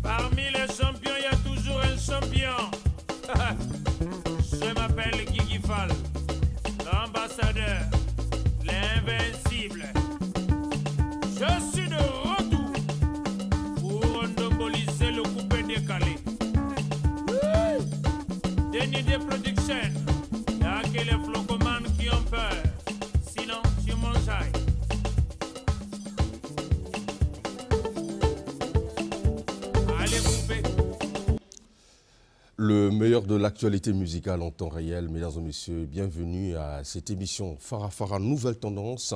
Parmi les champions, il y a toujours un champion. Je m'appelle Guigui Fall, l'ambassadeur, l'invincible. Je suis de retour pour monopoliser le coupé décalé. Déni des productions, il n'y a que les flocomanes qui ont peur. Sinon, tu mangeailles. Allez, coupé. Le meilleur de l'actualité musicale en temps réel, mesdames et messieurs, bienvenue à cette émission Farafara Nouvelle Tendance,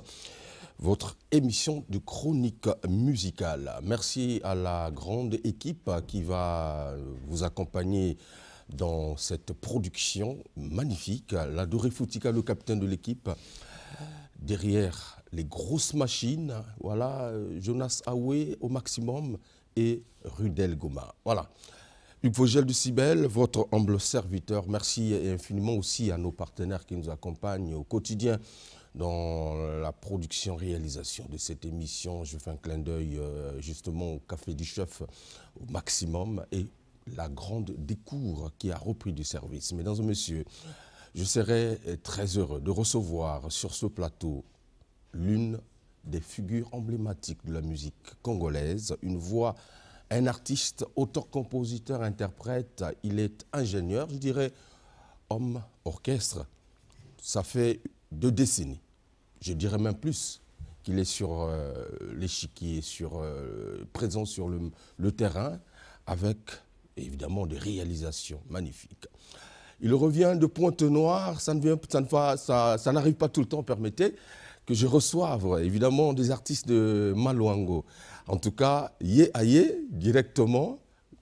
votre émission de chronique musicale. Merci à la grande équipe qui va vous accompagner dans cette production magnifique. La Doré Foutika, le capitaine de l'équipe, derrière les grosses machines, voilà, Jonas Aoué au maximum et Rudel Goma. Voilà. Hugues Vogel de Cybèle, votre humble serviteur. Merci infiniment aussi à nos partenaires qui nous accompagnent au quotidien dans la production-réalisation de cette émission. Je fais un clin d'œil justement au Café du Chef au maximum et la grande Décour qui a repris du service. Mesdames et messieurs, je serai très heureux de recevoir sur ce plateau l'une des figures emblématiques de la musique congolaise, une voix. Un artiste, auteur, compositeur, interprète, il est ingénieur, je dirais, homme orchestre. Ça fait 2 décennies, je dirais même plus, qu'il est sur l'échiquier, présent sur le terrain, avec évidemment des réalisations magnifiques. Il revient de Pointe-Noire, ça n'arrive pas tout le temps, permettez que je reçoive évidemment des artistes de Maluango. En tout cas, yé aye, directement,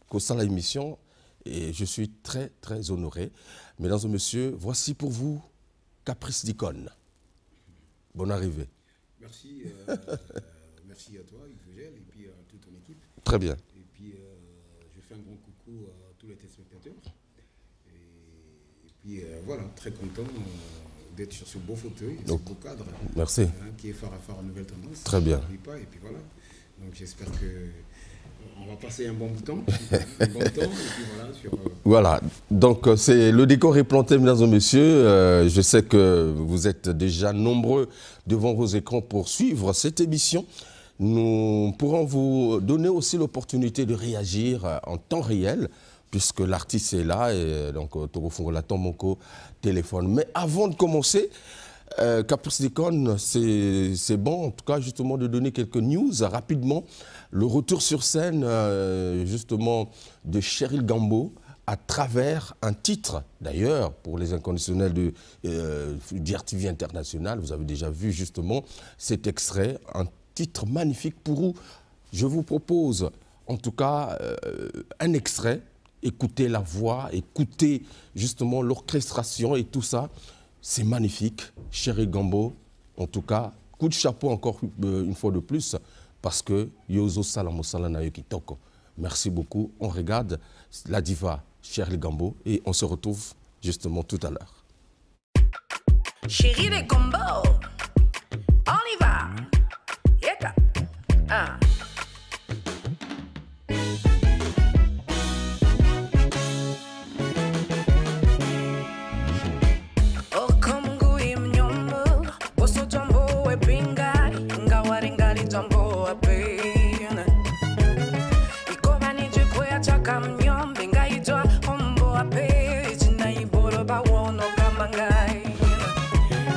qu'au sein de l'émission, et je suis très, très honoré. Mesdames et messieurs, voici pour vous Caprice d'Icône. Bonne arrivée. Merci, merci à toi, Hugues Vogel, et puis à toute ton équipe. Très bien. Et puis, je fais un grand coucou à tous les téléspectateurs. Et puis, voilà, très content d'être sur ce beau fauteuil, ce beau cadre. Merci. Qui est Farafara Nouvelle Tendance. Très bien. Et puis voilà. Donc j'espère qu'on va passer un bon temps. Et puis voilà. Voilà. Donc le décor est planté, mesdames et messieurs. Je sais que vous êtes déjà nombreux devant vos écrans pour suivre cette émission. Nous pourrons vous donner aussi l'opportunité de réagir en temps réel, puisque l'artiste est là, et donc Togo Fongola Tomoko téléphone. Mais avant de commencer, Caprice d'Icône, c'est bon, en tout cas, justement, de donner quelques news rapidement. Le retour sur scène, justement, de Cheryl Gambo à travers un titre, d'ailleurs, pour les inconditionnels de DRTV International. Vous avez déjà vu, justement, cet extrait, un titre magnifique pour vous. Je vous propose, en tout cas, un extrait. Écoutez la voix, écoutez, justement, l'orchestration et tout ça. C'est magnifique, Cheryl Gambo. En tout cas, coup de chapeau encore une fois de plus, parce que Yozo Salamo Salanayo Kitoko. Merci beaucoup. On regarde la diva Cheryl Gambo et on se retrouve justement tout à l'heure. Cheryl Gambo, on y va. Yeka.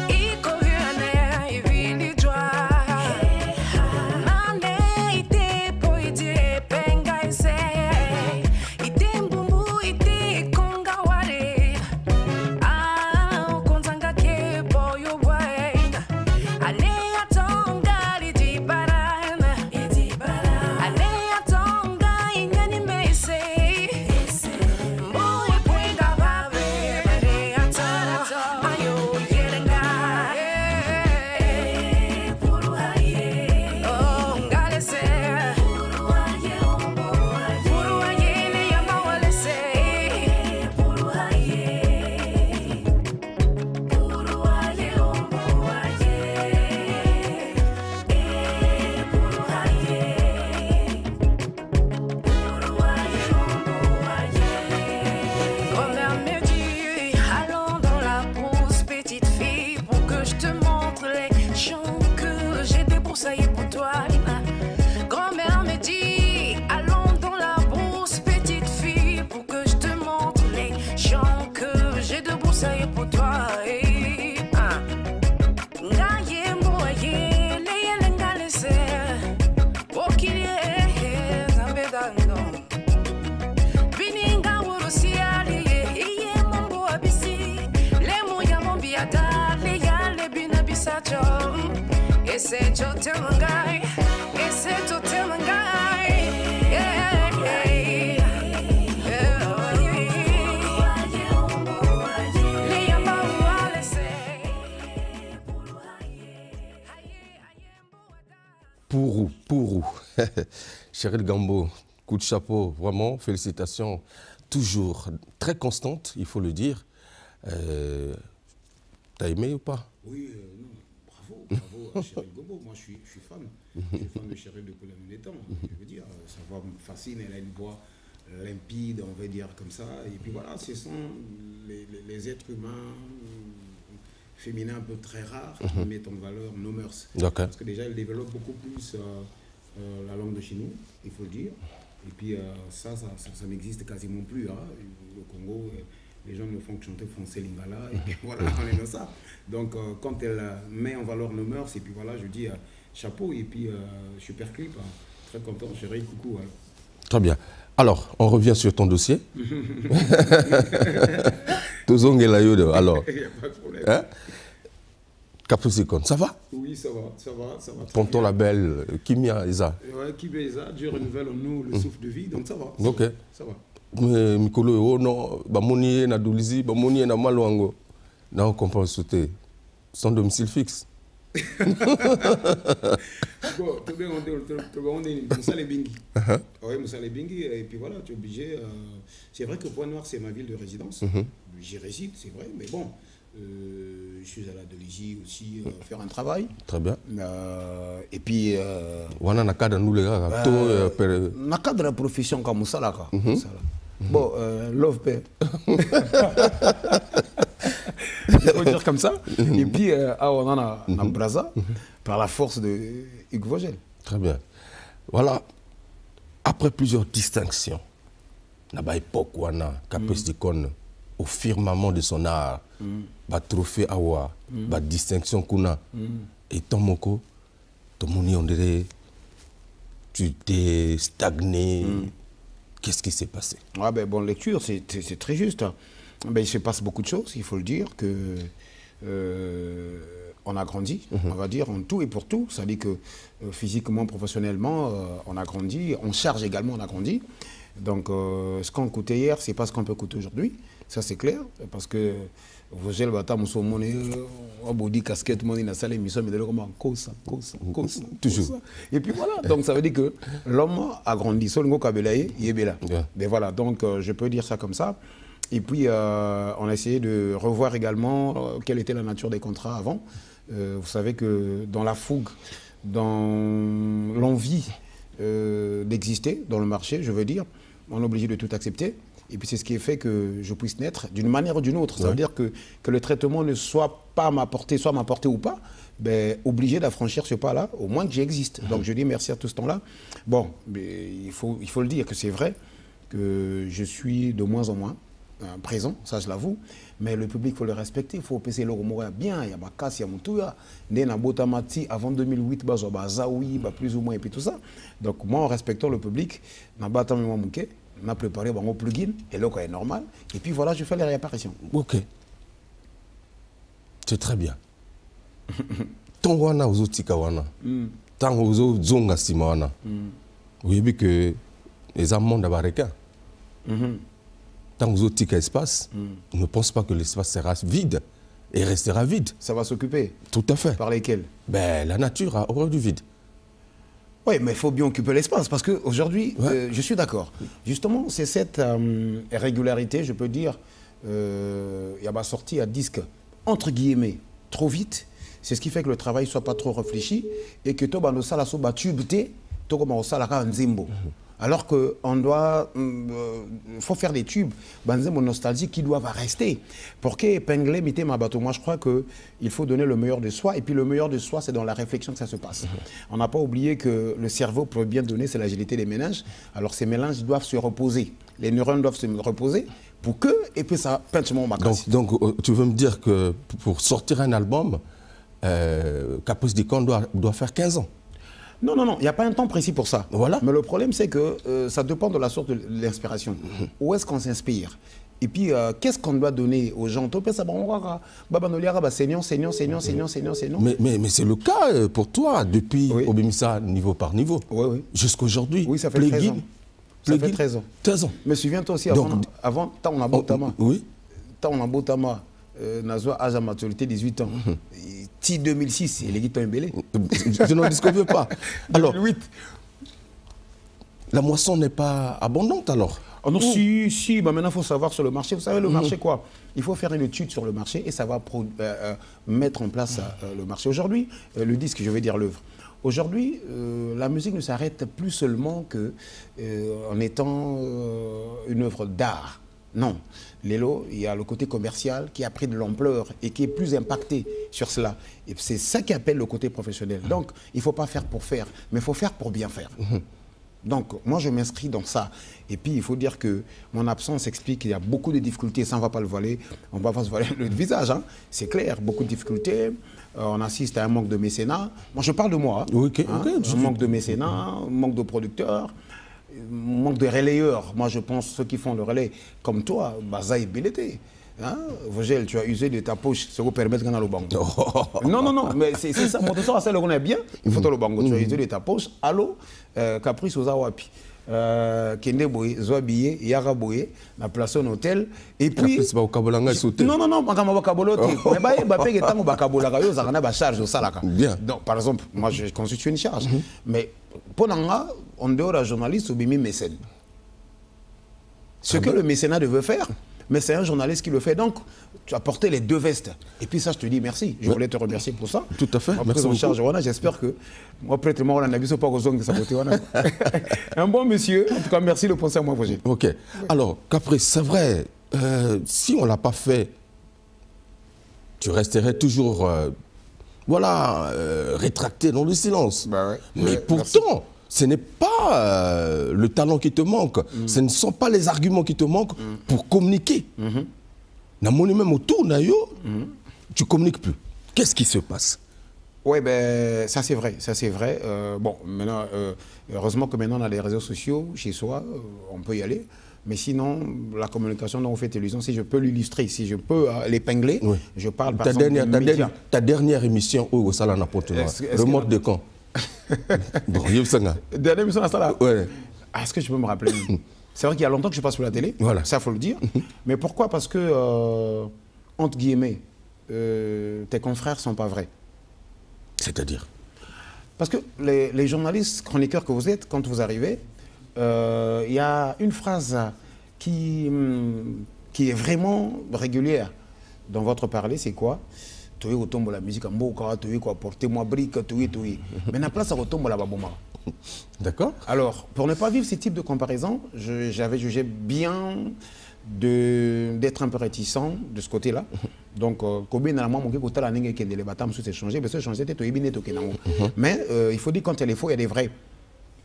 Iko hyane, ivili jwa. esse chotemangai, esse chotemangai. Yeah, yeah, Pourou. Cheryl Gambo, coup de chapeau, vraiment, félicitations. Toujours très constante, il faut le dire. T'as aimé ou pas? Oui, non, bravo à Cheryl Gambo. Moi, je suis fan. Je suis fan de Cheryl depuis la nuit des temps. Je veux dire, sa voix me fascine, elle a une voix limpide, on va dire comme ça. Et puis voilà, ce sont les êtres humains féminins un peu très rares qui mettent en valeur nos mœurs. Parce que déjà, elle développe beaucoup plus la langue de chez nous, il faut le dire. Et puis ça n'existe quasiment plus. Hein. Le Congo, les gens ne font que chanter français lingala, et puis voilà, on est dans ça. Donc quand elle met en valeur nos mœurs, et puis voilà, je dis chapeau, et puis super clip, hein. Très content, chérie, coucou. Hein. Très bien. Alors, on revient sur ton dossier. Alors, il n'y a pas de problème. Hein? Capucicon, ça va? Oui, ça va. Pour ton label, Kimia Isa. Oui, Kimia Isa, Dieu renouvelle en nous le souffle de vie, donc ça va. Ok. Ça va. Mais Mikolo, non, Bamoni na Doulizi, Bamoni na Malouango. Là, on comprend sauter. Son domicile fixe. Bon, on est Moussa les Bingi. Oui, Moussa les Bingi, et puis voilà, tu es obligé. C'est vrai que Pointe-Noire, c'est ma ville de résidence. J'y réside, c'est vrai, mais bon. Je suis à la Doligie aussi faire un travail. Très bien. Et puis. Wana na cadre nous les gars. Na cadre la profession comme ça là. Bon, love paix. Il faut dire comme ça. Et puis, on en a Braza par la force de Hugues Vogel. Très bien. Voilà. Après plusieurs distinctions, na ba époque wana Capucicon au firmament de son art, ba trophée awa, ba distinction kuna, et ton moko, ton moni on dirait, tu t'es stagné. Qu'est-ce qui s'est passé? Ah ben bon, lecture, c'est très juste. Ben, il se passe beaucoup de choses, il faut le dire, que on a grandi, on va dire, en tout et pour tout. Ça dit que physiquement, professionnellement, on a grandi, on charge également, on a grandi. Donc, ce qu'on coûtait hier, c'est pas ce qu'on peut coûter aujourd'hui. Ça, c'est clair, parce que Vogel Bata Moussomone, Obodi casquette, mon a salé, mission, mais de comment cause, toujours. Et puis voilà, donc ça veut dire que l'homme a grandi. Solongo Kabelaye, il est là. Mais voilà, donc je peux dire ça comme ça. Et puis, on a essayé de revoir également quelle était la nature des contrats avant. Vous savez que dans la fougue, dans l'envie d'exister dans le marché, je veux dire, on est obligé de tout accepter. Et puis c'est ce qui fait que je puisse naître d'une manière ou d'une autre. Ça veut dire que le traitement ne soit pas à ma portée, soit à ma portée ou pas, ben, obligé d'affranchir ce pas-là, au moins que j'existe. Donc je dis merci à tout ce temps-là. Bon, mais il faut le dire que c'est vrai que je suis de moins en moins présent, ça je l'avoue, mais le public, il faut le respecter, il faut passer le remords bien, il y a Bakas, il y a Moutouya, avant 2008, Zaoui, plus ou moins, et puis tout ça. Donc moi, en respectant le public, on a préparé mon plugin, et là, c'est normal, et puis voilà, je fais les réapparitions. Ok. C'est très bien. Ton wana ozotika wana, tant ozo zonga sima wana, vous avez vu que les amants d'Abareka, tant que vous espace, on ne pense pas que l'espace sera vide et restera vide. Ça va s'occuper. Tout à fait. Par lesquels? Ben, la nature a horreur du vide. Oui, mais il faut bien occuper l'espace parce qu'aujourd'hui, je suis d'accord. Justement, c'est cette régularité, je peux dire, il y a ma sortie à disque, entre guillemets, trop vite. C'est ce qui fait que le travail ne soit pas trop réfléchi et que tout le monde soit tubé, tout comme on s'ala nzimbo. Alors qu'on doit, faut faire des tubes, mon nostalgie qui doivent rester. Pour qu'épingler, mettez ma bateau. Moi, je crois qu'il faut donner le meilleur de soi. Et puis, le meilleur de soi, c'est dans la réflexion que ça se passe. On n'a pas oublié que le cerveau, pour bien donner, c'est l'agilité des méninges. Alors, ces méninges doivent se reposer. Les neurones doivent se reposer pour que, et puis ça, peintement ma casse. Donc, tu veux me dire que pour sortir un album, Capucicon doit faire 15 ans? Non, il n'y a pas un temps précis pour ça. Voilà. Mais le problème, c'est que ça dépend de la source de l'inspiration. Où est-ce qu'on s'inspire? Et puis, qu'est-ce qu'on doit donner aux gens? Mais c'est le cas pour toi, depuis Obimisa, niveau par niveau, jusqu'à aujourd'hui. Oui, ça fait 13 ans. Ça fait 13 ans. 13 ans. Mais souviens-toi aussi, avant on a Botama. Oui. On a Botama, Nazwa Aja maturité 18 ans. Ti 2006, il est guitare embellé. Je n'en discute pas. Alors, la moisson n'est pas abondante alors? Oh non, si, bah maintenant il faut savoir sur le marché. Vous savez, le marché quoi? Il faut faire une étude sur le marché et ça va mettre en place le marché. Aujourd'hui, le disque, je vais dire l'œuvre. Aujourd'hui, la musique ne s'arrête plus seulement en étant une œuvre d'art. Non. Lélo, il y a le côté commercial qui a pris de l'ampleur et qui est plus impacté sur cela. Et c'est ça qui appelle le côté professionnel. Donc, il ne faut pas faire pour faire, mais il faut faire pour bien faire. Donc, moi, je m'inscris dans ça. Et puis, il faut dire que mon absence explique qu'il y a beaucoup de difficultés. Ça, on ne va pas le voiler. On ne va pas se voiler le visage. Hein. C'est clair, beaucoup de difficultés. On assiste à un manque de mécénat. Moi, je parle de moi. Un manque de mécénat, un manque de producteurs, un manque de relayeurs. Moi, je pense ceux qui font le relais, comme toi, Baza et Belleté. Hein? Vogel, tu as usé de ta poche, ça vous permet de gagner le bango. Non, mais c'est ça. Mon tesoro, ça, le connaît bien. Il faut le bango. Tu as usé de ta poche. Allô, Caprice aux Awapi. Kende Boye, Zoabiye, Yara Boye, la place au hôtel. Et puis. Non, donc, par exemple, moi, je constitue une charge. Mais, pour Nanga, en dehors d'un journaliste, ou bimi mécène. Ce que le mécénat veut faire, mais c'est un journaliste qui le fait. Donc, tu as porté les deux vestes. Et puis ça, je te dis merci. Je voulais te remercier pour ça. Tout à fait. Merci beaucoup. J'espère que moi, peut-être, moi, on n'a pas un bon monsieur. En tout cas, merci de penser à moi, Roger. Ok. Alors, Caprice, c'est vrai, si on ne l'a pas fait, tu resterais toujours, rétracté dans le silence. Bah ouais. Mais pourtant, ce n'est pas le talent qui te manque, ce ne sont pas les arguments qui te manquent pour communiquer. Même autour, tu ne communiques plus. Qu'est-ce qui se passe? Oui, ben, ça c'est vrai. Bon, maintenant, heureusement que maintenant on a les réseaux sociaux chez soi, on peut y aller. Mais sinon, la communication dont on fait télévision, si je peux l'illustrer, si je peux l'épingler, je parle par exemple ta dernière émission, au Salana Portugal, remonte de quand? Bon, dernière émission à ça là? Ouais. Est-ce que je peux me rappeler? C'est vrai qu'il y a longtemps que je passe sur la télé, ça il faut le dire. Mais pourquoi? Parce que, entre guillemets, tes confrères ne sont pas vrais. C'est-à-dire? Parce que les journalistes, chroniqueurs que vous êtes, quand vous arrivez, il y a une phrase qui est vraiment régulière dans votre parler, c'est quoi? Tu es au tombe la musique en boca, tu es quoi, portez-moi brique, tu es. Mais la place, au tombe la baboma. D'accord. Alors, pour ne pas vivre ce type de comparaison, j'avais jugé bien d'être un peu réticent de ce côté-là. Donc, mais il faut dire quand elle est faux, il y a des vrais.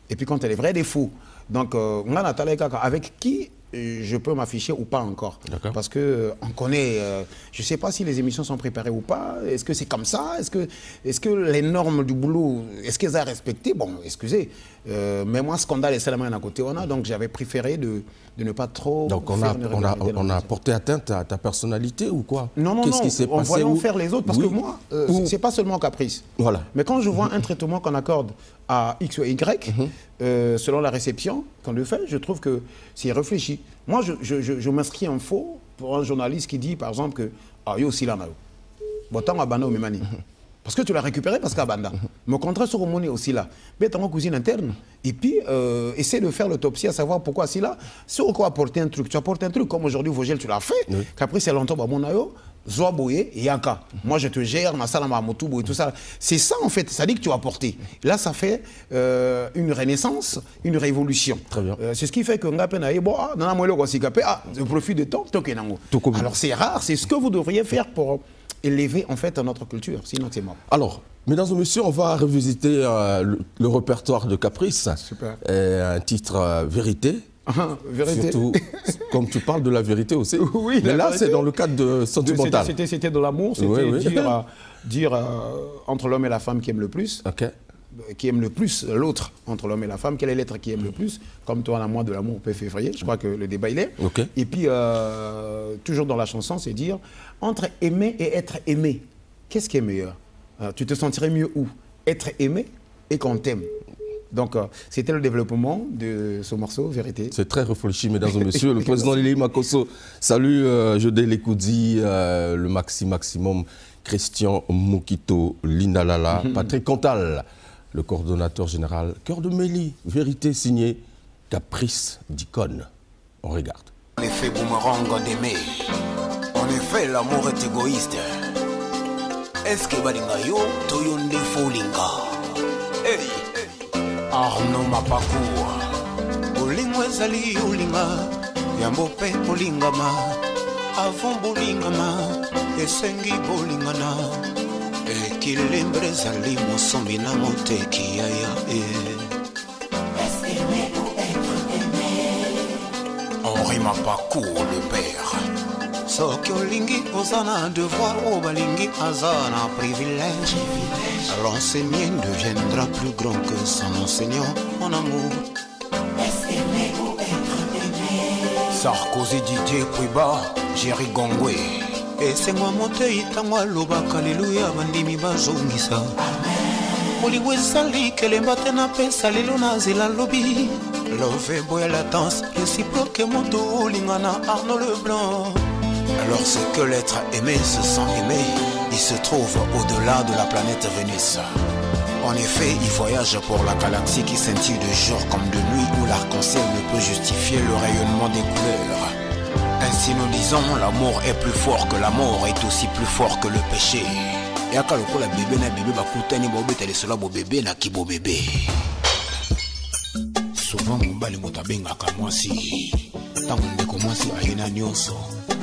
Et puis quand elle est vraie, des faux. Donc, avec qui je peux m'afficher ou pas encore. Parce qu'on connaît, je ne sais pas si les émissions sont préparées ou pas. Est-ce que c'est comme ça? Est-ce que les normes du boulot, est-ce qu'elles sont respectées? Bon, excusez, mais moi, scandale est seulement à côté. Donc j'avais préféré de ne pas trop... Donc on a porté atteinte à ta personnalité ou quoi? Non, Qu'est-ce qui s'est passé? Voyons faire les autres, parce que moi, c'est pas seulement caprice. Voilà. Mais quand je vois un traitement qu'on accorde à X ou Y, selon la réception qu'on le fait, je trouve que c'est réfléchi. Moi, je m'inscris en faux pour un journaliste qui dit, par exemple, que « Ah, yo, si là, Botan a banda au Memani. » Parce que tu l'as récupéré parce qu'à banda. Mais contraire sur le aussi là. Mais tu as une cuisine interne. Et puis, essaie de faire l'autopsie à savoir pourquoi si là. Sur quoi apporter un truc. Tu apportes un truc comme aujourd'hui, Vogel, tu l'as fait. Qu'après, c'est longtemps, bah, mon ayo. Zoaboye et Yanka. Moi, je te gère, Massalama Motubo et tout ça. C'est ça, en fait. Ça dit que tu as apporté. Là, ça fait une renaissance, une révolution. Très bien. C'est ce qui fait que je profite de temps. Alors, c'est rare. C'est ce que vous devriez faire pour élever, en fait, notre culture. Sinon, c'est mort. Alors, mesdames et messieurs, on va revisiter le répertoire de Caprice. Super. Un titre Vérité. Vérité. Surtout, comme tu parles de la vérité aussi. Oui, mais là, c'est dans le cadre de sentimental. C'était de l'amour, c'était dire entre l'homme et la femme qui aiment le plus. qui aime le plus l'autre entre l'homme et la femme? Quel est l'être qui aime le plus? Comme toi, la moi de l'amour, peut février. Je crois que le débat, il est. Okay. Et puis, toujours dans la chanson, c'est dire, entre aimer et être aimé, qu'est-ce qui est meilleur? Tu te sentirais mieux où? Être aimé et qu'on t'aime. Donc, c'était le développement de ce morceau, Vérité. C'est très réfléchi, mesdames et messieurs. Le président Lili Makosso, salut Jodé Lekoudi, le maximum, Christian Mokito, Linda Lala, Patrick Cantal, le coordonnateur général, Cœur de Mélie, Vérité signée, Caprice d'Icône. On regarde. En effet, boomerang d'aimer. En effet, l'amour est égoïste. Est-ce que balinga yo, toyonde folinga? Hey! Arnaud Mapakour Bolingo ezali olinga Yambo pe bolingama Avant bolingama Esengi bolingana Ekilembre ezali Mosombi na moteki yaya Est-ce aimer ou être aimé? Henri Mapakour le père Soki olingi ozana devoir Obalingi azana privilège L'enseigné deviendra plus grand que son enseignant, mon amour. Est-ce aimer ou être aimé? Sarkozy, Didier, Puiba, Jerry Gongwe. Et c'est moi monté, itangwa loba, alléluia, bandimi bazongisa. Amen. Oligwe sali, kelembate na pe, salilo na zela lobby. Love boy la danse, réciproque moto, olingana Arnaud Leblanc. Alors c'est que l'être aimé se sent aimé. Il se trouve au-delà de la planète Vénus. En effet, il voyage pour la galaxie qui scintille de jour comme de nuit où l'arc-en-ciel ne peut justifier le rayonnement des couleurs. Ainsi nous disons, l'amour est plus fort que la mort est aussi plus fort que le péché. Et à la bébé na bébé bakutani bo betale cela bo bébé na ki bo bébé. Souvent mon bali motabenga ka mwasi. Tango ndeko mwasi ayena nyonso.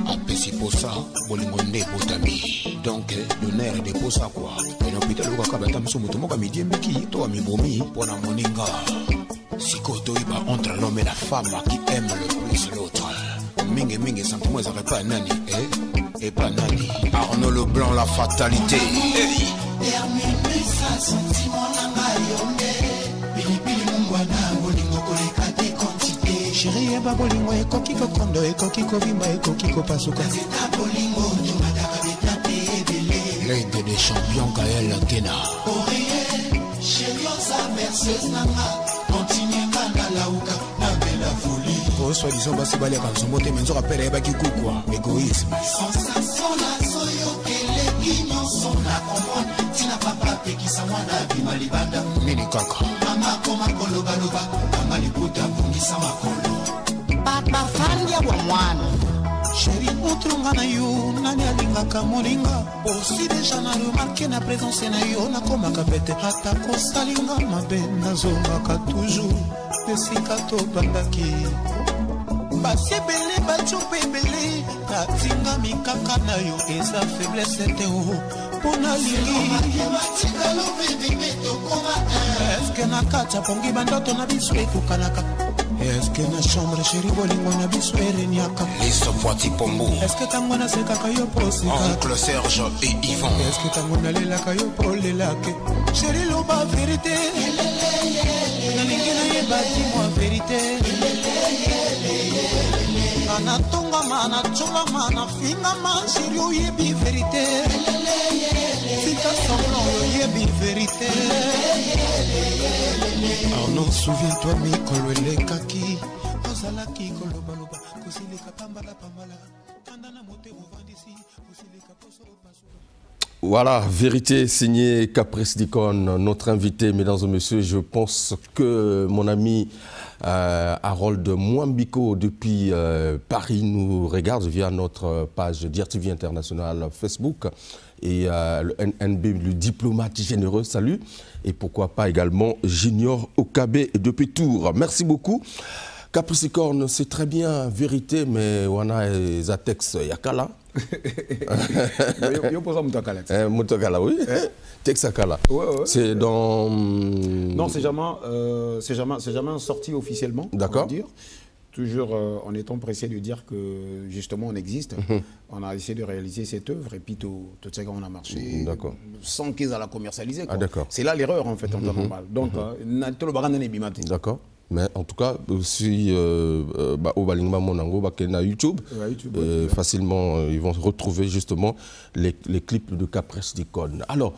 Apesi posa bolingonde botami. Donc l'honneur de posa quoi. Et l'hôpital ou kaka batam so moto moka midiembeki to mibomi pona moninga. Sikoto iba entre l'homme et la femme qui aime le plus l'autre. Minge minge sentiment ça pas nani et pas nani. Arnaud Leblanc la fatalité. Termine ça sentiment nanga yonde. Pilipili mungwana bolingo koleka de quantité. Chérie eba bolingo e kokiko kondo e kokiko bimba e kokiko pasuka. C'est bolingo tu madaka betate. L'aigle des champions Gaël Kena. Oreille, chérie sa Mercedes nanga. Continue kanda lauka na bela folie. Oh soi-disant basi bali kanzombo te menzo rapere ba kikukwa égoïsme. Sensation na soyo kele kinyo sona komon. Tina papa pe kisa mwana bima libanda. Nini kaka. Mama koma koloba loba. Mama liputa bungisa makolo. Papa fandia wa mwana. Chérie, montre-moi na yo, nani alingaka moninga. Aussi déjà na remarqué na présence na yo, na koma kapete. Hata kosalinga mabe, nazongaka toujours. Esika to bandaki. Basi ebele, bato ebele. Natinga mikaka na yo, eza faiblesse te o. Pona lingi. Est-ce que na kacha pongi bandoto na biso ekokanaka? Est-ce que na chambre chérie bolingo na biso ereniaka? Liso Poiti Pombo. Est-ce que tango na sekaka yo posika? Oncle Serge et Yvon. Est-ce que tango na lelaka yo polelake? Chérie loba vérité. Na lingi na yeba dis-moi vérité. Ana tonga mana chola mana finga man chérie oyebi vérité. Fika semblant oyebi vérité. Arnaud, souviens-toi, Mikolo Lekaki. Ozalaki Kolobaloba, Kosileka Pambala Pambala. Kandana Mote Movandisi, Kosileka Poso Paso. Voilà, vérité signée Caprice d'Icône, notre invité, mesdames et messieurs. Je pense que mon ami Harold Mwambiko depuis Paris nous regarde via notre page DIRTV International Facebook. Et le NNB, le diplomate généreux, salut. Et pourquoi pas également Junior Okabe depuis Tours. Merci beaucoup. Capricorne, c'est très bien, vérité, mais on a des textes Yakala. Yo pose Moutakala. Moutakala, oui. Texte Yakala. C'est dans. Non, c'est jamais sorti officiellement. D'accord. toujours en étant pressé de dire que justement on existe, on a essayé de réaliser cette œuvre et puis tout ça on a marché sans qu'ils aient la commercialiser. C'est là l'erreur en fait en temps normal. Donc, d'accord. Mais en tout cas, si au Balingma Monango, YouTube, facilement, ils vont retrouver justement les clips de Caprice d'Icône. Alors,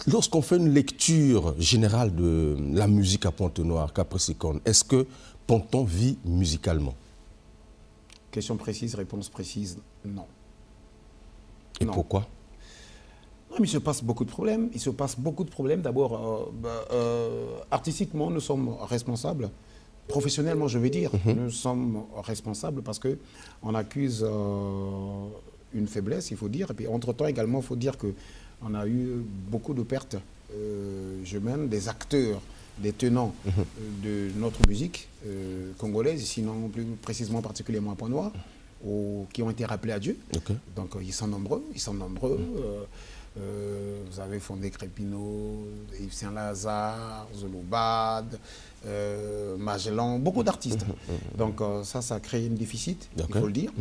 lorsqu'on fait une lecture générale de la musique à Pointe-Noire, Caprice d'Icône, est-ce que Ponton vit musicalement? Question précise, réponse précise, non. Et pourquoi? Non, mais il se passe beaucoup de problèmes. Il se passe beaucoup de problèmes. D'abord, artistiquement, nous sommes responsables. Professionnellement, je veux dire, nous sommes responsables parce qu'on accuse une faiblesse, il faut dire. Et puis, entre-temps, également, il faut dire qu'on a eu beaucoup de pertes humaines, des acteurs, des tenants de notre musique congolaise, sinon plus précisément particulièrement à Pointe-Noire, qui ont été rappelés à Dieu. Donc, ils sont nombreux. Vous avez fondé Crépino, Yves Saint-Lazare, Zolobad, Magellan, beaucoup d'artistes. Donc ça a créé un déficit, il faut le dire.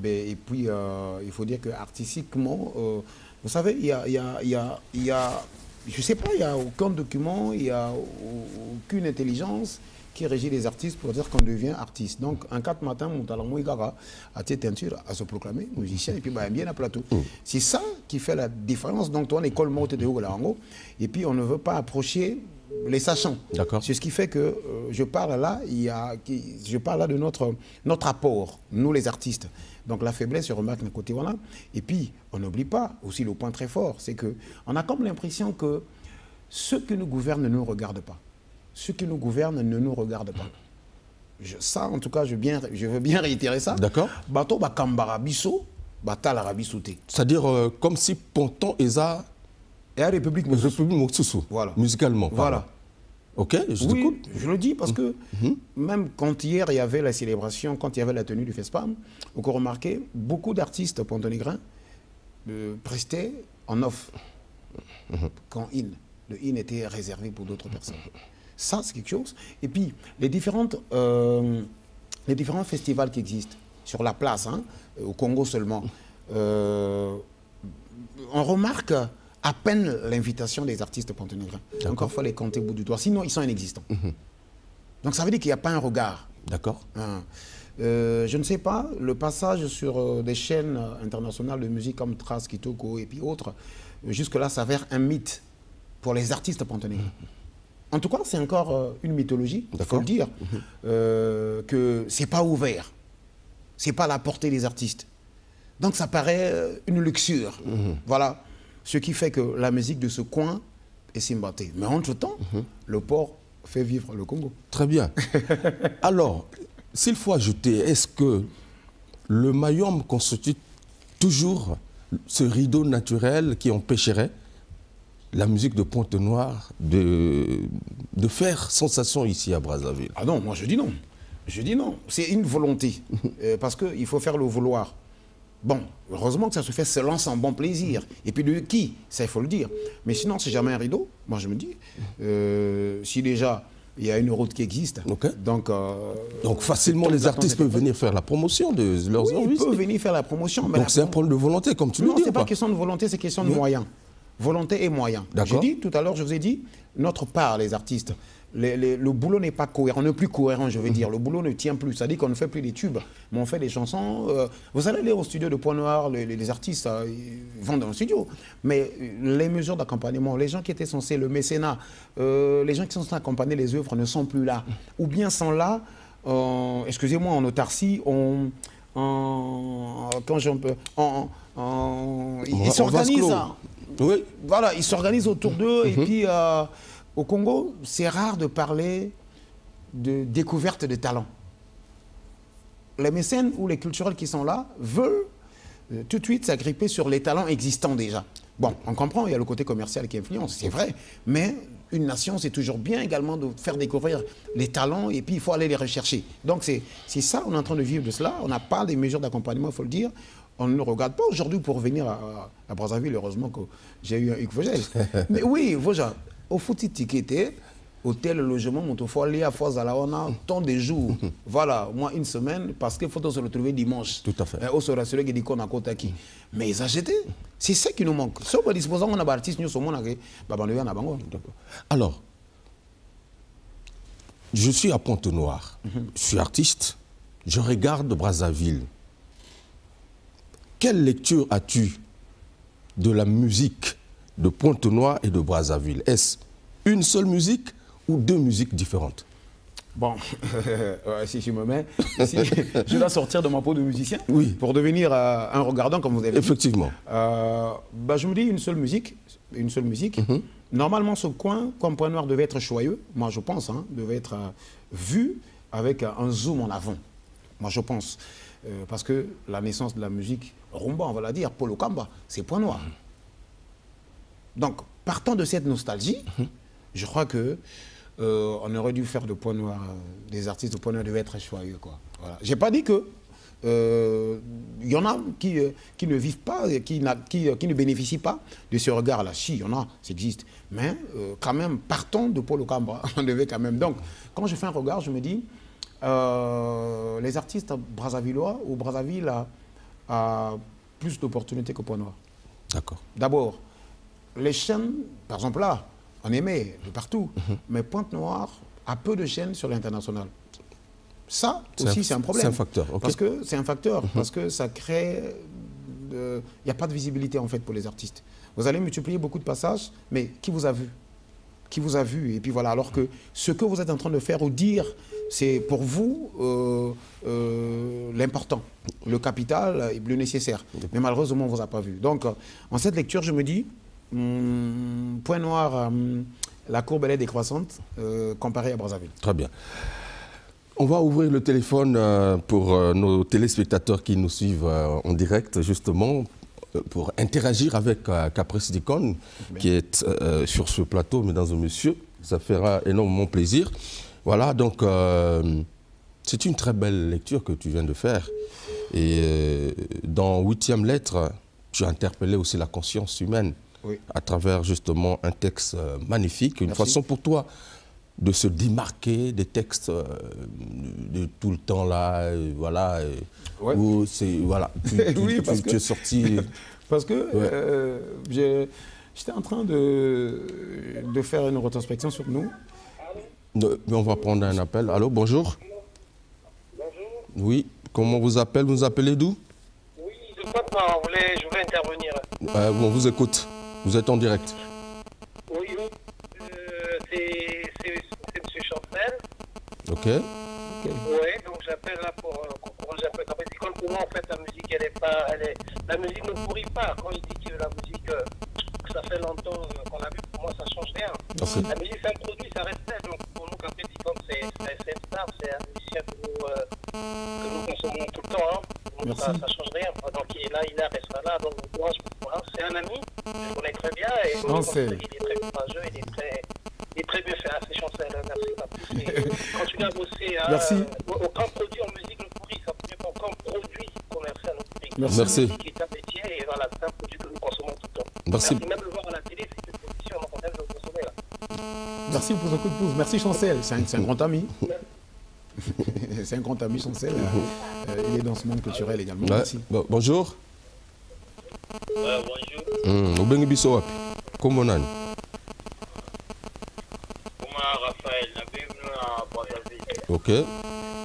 Et puis il faut dire qu'artistiquement, vous savez, il y a, je ne sais pas, il n'y a aucun document, il n'y a aucune intelligence qui régit les artistes pour dire qu'on devient artiste. Donc, un 4 matin, mon talent Mouigara a été teinture à se proclamer musicien et puis bien à plateau. C'est ça qui fait la différence. Donc, toi, l'école monte de Ogolango et puis on ne veut pas approcher les sachants. C'est ce qui fait que je parle là, je parle là de notre apport, nous les artistes. Donc, la faiblesse se remarque d'un côté, voilà. Et puis, on n'oublie pas aussi le point très fort, c'est qu'on a comme l'impression que ceux qui nous gouvernent ne nous regardent pas. Ceux qui nous gouvernent ne nous regardent pas. Ça, en tout cas, je veux bien réitérer ça. D'accord. Bato bakambara biso, batala rabisouté. C'est-à-dire comme si Ponton et la République Moksoussou, voilà. Musicalement. Voilà. Ok, je t'écoute. Je le dis parce que même quand hier il y avait la célébration, quand il y avait la tenue du FESPAM, on a remarqué beaucoup d'artistes pontonégrins prestaient en off quand le in était réservé pour d'autres personnes. Ça, c'est quelque chose. Et puis, les différents festivals qui existent sur la place, au Congo seulement, on remarque à peine l'invitation des artistes pontonégrins. Encore, il faut les compter au bout du doigt. Sinon, ils sont inexistants. Donc, ça veut dire qu'il n'y a pas un regard. D'accord. Je ne sais pas, le passage sur des chaînes internationales de musique comme Trace, Kitoko et puis autres, jusque-là, s'avère un mythe pour les artistes pontonégrins. En tout cas, c'est encore une mythologie, il faut le dire, que ce n'est pas ouvert. Ce n'est pas à la portée des artistes. Donc ça paraît une luxure. Voilà. Ce qui fait que la musique de ce coin est cimbatée. Mais entre-temps, le port fait vivre le Congo. Très bien. Alors, s'il faut ajouter, est-ce que le Mayom constitue toujours ce rideau naturel qui empêcherait la musique de Pointe-Noire de faire sensation ici à Brazzaville? Ah non, moi je dis non. Je dis non. C'est une volonté. Parce qu'il faut faire le vouloir. Bon, heureusement que ça se fait selon son bon plaisir. Et puis de qui? Ça, il faut le dire. Mais sinon, c'est jamais un rideau. Moi, je me dis, si déjà, il y a une route qui existe. Donc facilement, les artistes peuvent venir faire la promotion de leurs envies. Ils peuvent venir faire la promotion. Donc c'est un problème de volonté, comme tu le dis. Non, ce n'est pas question de volonté, c'est question de moyens. Volonté et moyens. J'ai dit tout à l'heure, je vous ai dit, notre part, les artistes, le boulot n'est pas cohérent, on n'est plus cohérent, je veux dire. Le boulot ne tient plus. C'est-à-dire qu'on ne fait plus des tubes, mais on fait des chansons. Vous allez aller au studio de Pointe-Noire, les artistes ils vont dans le studio. Mais les mesures d'accompagnement, les gens qui étaient censés, le mécénat, les gens qui sont censés accompagner les œuvres ne sont plus là. Ou bien sont là, excusez-moi, en autarcie, ils s'organisent. Oui. Voilà, ils s'organisent autour d'eux. Et puis, au Congo, c'est rare de parler de découverte de talents. Les mécènes ou les culturels qui sont là veulent tout de suite s'agripper sur les talents existants déjà. Bon, on comprend, il y a le côté commercial qui influence, c'est vrai. Mais une nation, c'est toujours bien également de faire découvrir les talents et puis il faut aller les rechercher. Donc, c'est ça, on est en train de vivre de cela. On n'a pas des mesures d'accompagnement, il faut le dire. On ne regarde pas aujourd'hui pour venir à Brazzaville, heureusement que j'ai eu un Hugues Vogel. Mais oui, Vogel, au foot ticket, hôtel, logement, mon faut aller à Foz à la Ona, tant de jours. Voilà, moi une semaine, parce qu'il faut se retrouver dimanche. Tout à fait. On se rassure qu'il dit qu'on a côté qui. Mais ils achètent. C'est ça qui nous manque. Si on dispose, on a des artistes, nous sommes en Bango. Alors, je suis à Pointe-Noire. Je suis artiste. Je regarde Brazzaville. Quelle lecture as-tu de la musique de Pointe-Noire et de Brazzaville? Est-ce une seule musique ou deux musiques différentes? Bon, si je me mets, si je dois sortir de ma peau de musicien pour devenir un regardant, comme vous avez dit. Effectivement. Je me dis une seule musique. Normalement, ce coin, comme Pointe-Noire, devait être choyeux. Moi, je pense, devait être vu avec un zoom en avant. Moi, je pense. Parce que la naissance de la musique rumba, on va la dire, Polo Kamba, c'est Pointe-Noire. Donc, partant de cette nostalgie, je crois que on aurait dû faire de Pointe-Noire, des artistes de Pointe-Noire devaient être choyeux. Voilà. Je n'ai pas dit que y en a qui ne vivent pas, qui ne bénéficient pas de ce regard-là. Si, il y en a, ça existe. Mais quand même, partant de Polo Kamba, on devait quand même. Donc, quand je fais un regard, je me dis, les artistes brazzavillois ou Brazzaville a plus d'opportunités que Pointe-Noire. D'accord. D'abord, les chaînes, par exemple là, on aimait de partout, mais Pointe-Noire a peu de chaînes sur l'international. Ça aussi, c'est un problème. C'est un facteur. Okay. Parce que c'est un facteur, parce que ça crée... Il n'y a pas de visibilité en fait pour les artistes. Vous allez multiplier beaucoup de passages, mais qui vous a vu? Qui vous a vu? Et puis voilà, alors que ce que vous êtes en train de faire ou dire, c'est pour vous l'important, le capital et le nécessaire. Mais malheureusement, on ne vous a pas vu. Donc, en cette lecture, je me dis, Pointe-Noire, la courbe elle est décroissante comparée à Brazzaville. Très bien. On va ouvrir le téléphone pour nos téléspectateurs qui nous suivent en direct, justement, pour interagir avec Caprice Dicon, qui est sur ce plateau, mesdames et messieurs. Ça fera énormément plaisir. Voilà, donc c'est une très belle lecture que tu viens de faire. Et dans 8e lettre, tu as interpellé aussi la conscience humaine à travers justement un texte magnifique, une façon pour toi de se démarquer des textes de tout le temps là, voilà, où c'est, voilà, tu es sorti... Parce que j'étais en train de faire une rétrospection sur nous. Mais on va prendre un appel. Allô, bonjour. Bonjour. Oui, comment vous appelez? Vous nous appelez d'où? Oui, je crois que je voulais intervenir. On vous écoute. Vous êtes en direct. Oui, c'est M. Chancel. Ok. Oui, donc j'appelle là pour moi en fait la musique la musique ne pourrit pas. Quand il dit que la musique que ça fait longtemps qu'on a vu, pour moi ça change rien. Okay. La musique c'est un produit, ça restait. Donc pour nous quand c'est une star, c'est un musicien que nous consommons tout le temps. Donc ça change rien. Donc il restera là. Donc moi c'est un ami, je le connais très bien et il est très courageux, il est très bien fait, c'est Chancel, merci. Continue à bosser. Aucun produit en musique ne pourrit, ça pourrit pas. Aucun produit commercial ne pourrit. Merci. La musique est un métier et voilà, c'est un produit que nous consommons tout le temps. Merci. Même le voir à la télé, c'est une production, on aime le consommer là. Merci pour ce coup de pouce. Merci Chancel, c'est un grand ami. C'est un grand ami Chancel. Il est dans ce monde culturel également. Merci. Bonjour. Bonjour. Obengi biso wapi? Comment on a? Raphaël, na bienvenue à Brazzaville. Ok.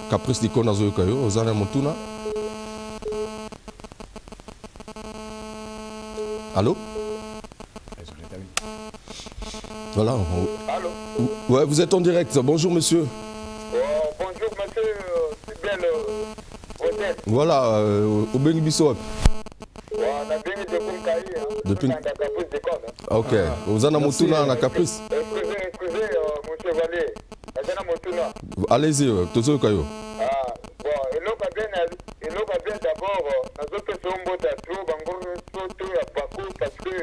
Caprice Dicon nazoyoka yo, ozana motuna. Allô? Voilà. Allô? Ouais, vous êtes en direct. Bonjour monsieur. Bonjour monsieur, c'est bien Odette. Voilà, Obengi biso wapi? Na bienvenue de Kunkai. Depuis... Na Caprice Dicon. Ok. Ozana motuna na Caprice. Excusez, mon chevalier. Allez-y, tozoyoka yo. Bon, eloko bien d'abord, nazopesa mbote ya to bango soto ya Paco parce que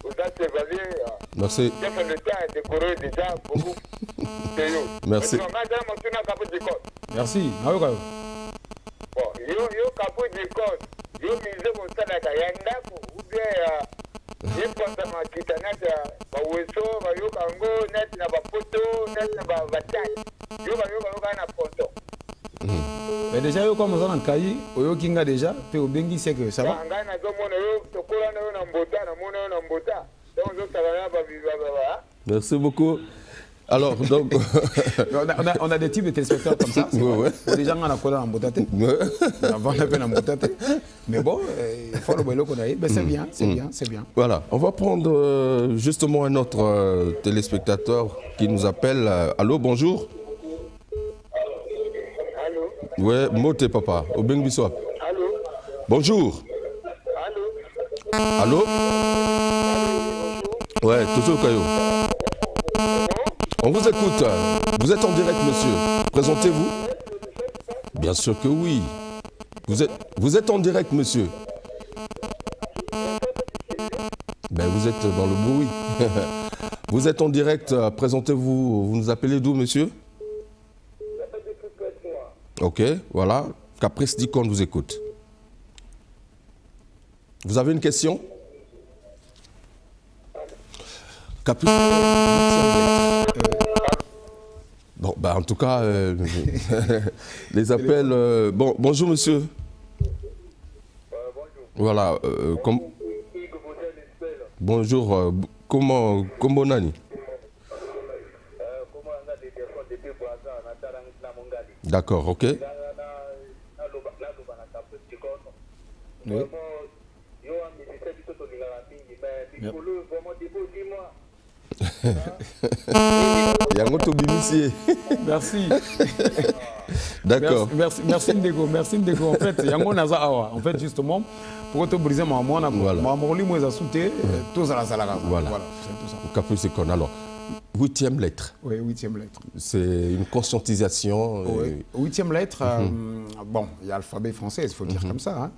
aux chevalier. Merci. Le temps est décoré déjà beaucoup. Merci. Merci. Bon, yo Capo Dicon, yo mise au Sénégal, ndako ube yeponza makita nata baweso bayokango nati na bapoto nati na batani yoka na ponto. Mais déjà yo comme ça en Kayi oyo kinga déjà pe obengi c'est que ça va. Nga na zomono yo tokola na yo na mbota na mona yo na mbota. Donc zo sala ba biba. Merci beaucoup. Alors, donc... on a des types de téléspectateurs comme ça. Ouais. Des gens qui ont collé en botate. Avant la peine en botate. Mais bon, il faut le boulot qu'on a eu. C'est bien, c'est bien, c'est bien. Voilà, on va prendre justement un autre téléspectateur qui nous appelle. Allô, bonjour. Allô. Ouais, moté papa. Au Bengbiswap. Allô. Bonjour. Allô. Allô. Ouais, toujours Kayo. On vous écoute. Vous êtes en direct, monsieur. Présentez-vous. Bien sûr que oui. Vous êtes en direct, monsieur. Ben, vous êtes dans le bruit. Vous êtes en direct. Présentez-vous. Vous nous appelez d'où, monsieur? Ok, voilà. Caprice Dicon vous écoute. Vous avez une question? Caprice. Bon, bah en tout cas, les appels... bonjour monsieur. Voilà. Bonjour. Comment Nani? D'accord, ok. Oui. Merci. D'accord. Merci Ndego. Merci Ndego. En fait, Yango Naza Awa. En fait, justement, pour te briser ma main, voilà. C'est tout ça. Alors, 8e lettre. Oui, 8e lettre. C'est une conscientisation. Oui. 8e lettre, bon, il y a l'alphabet français, il faut dire comme ça. Hein.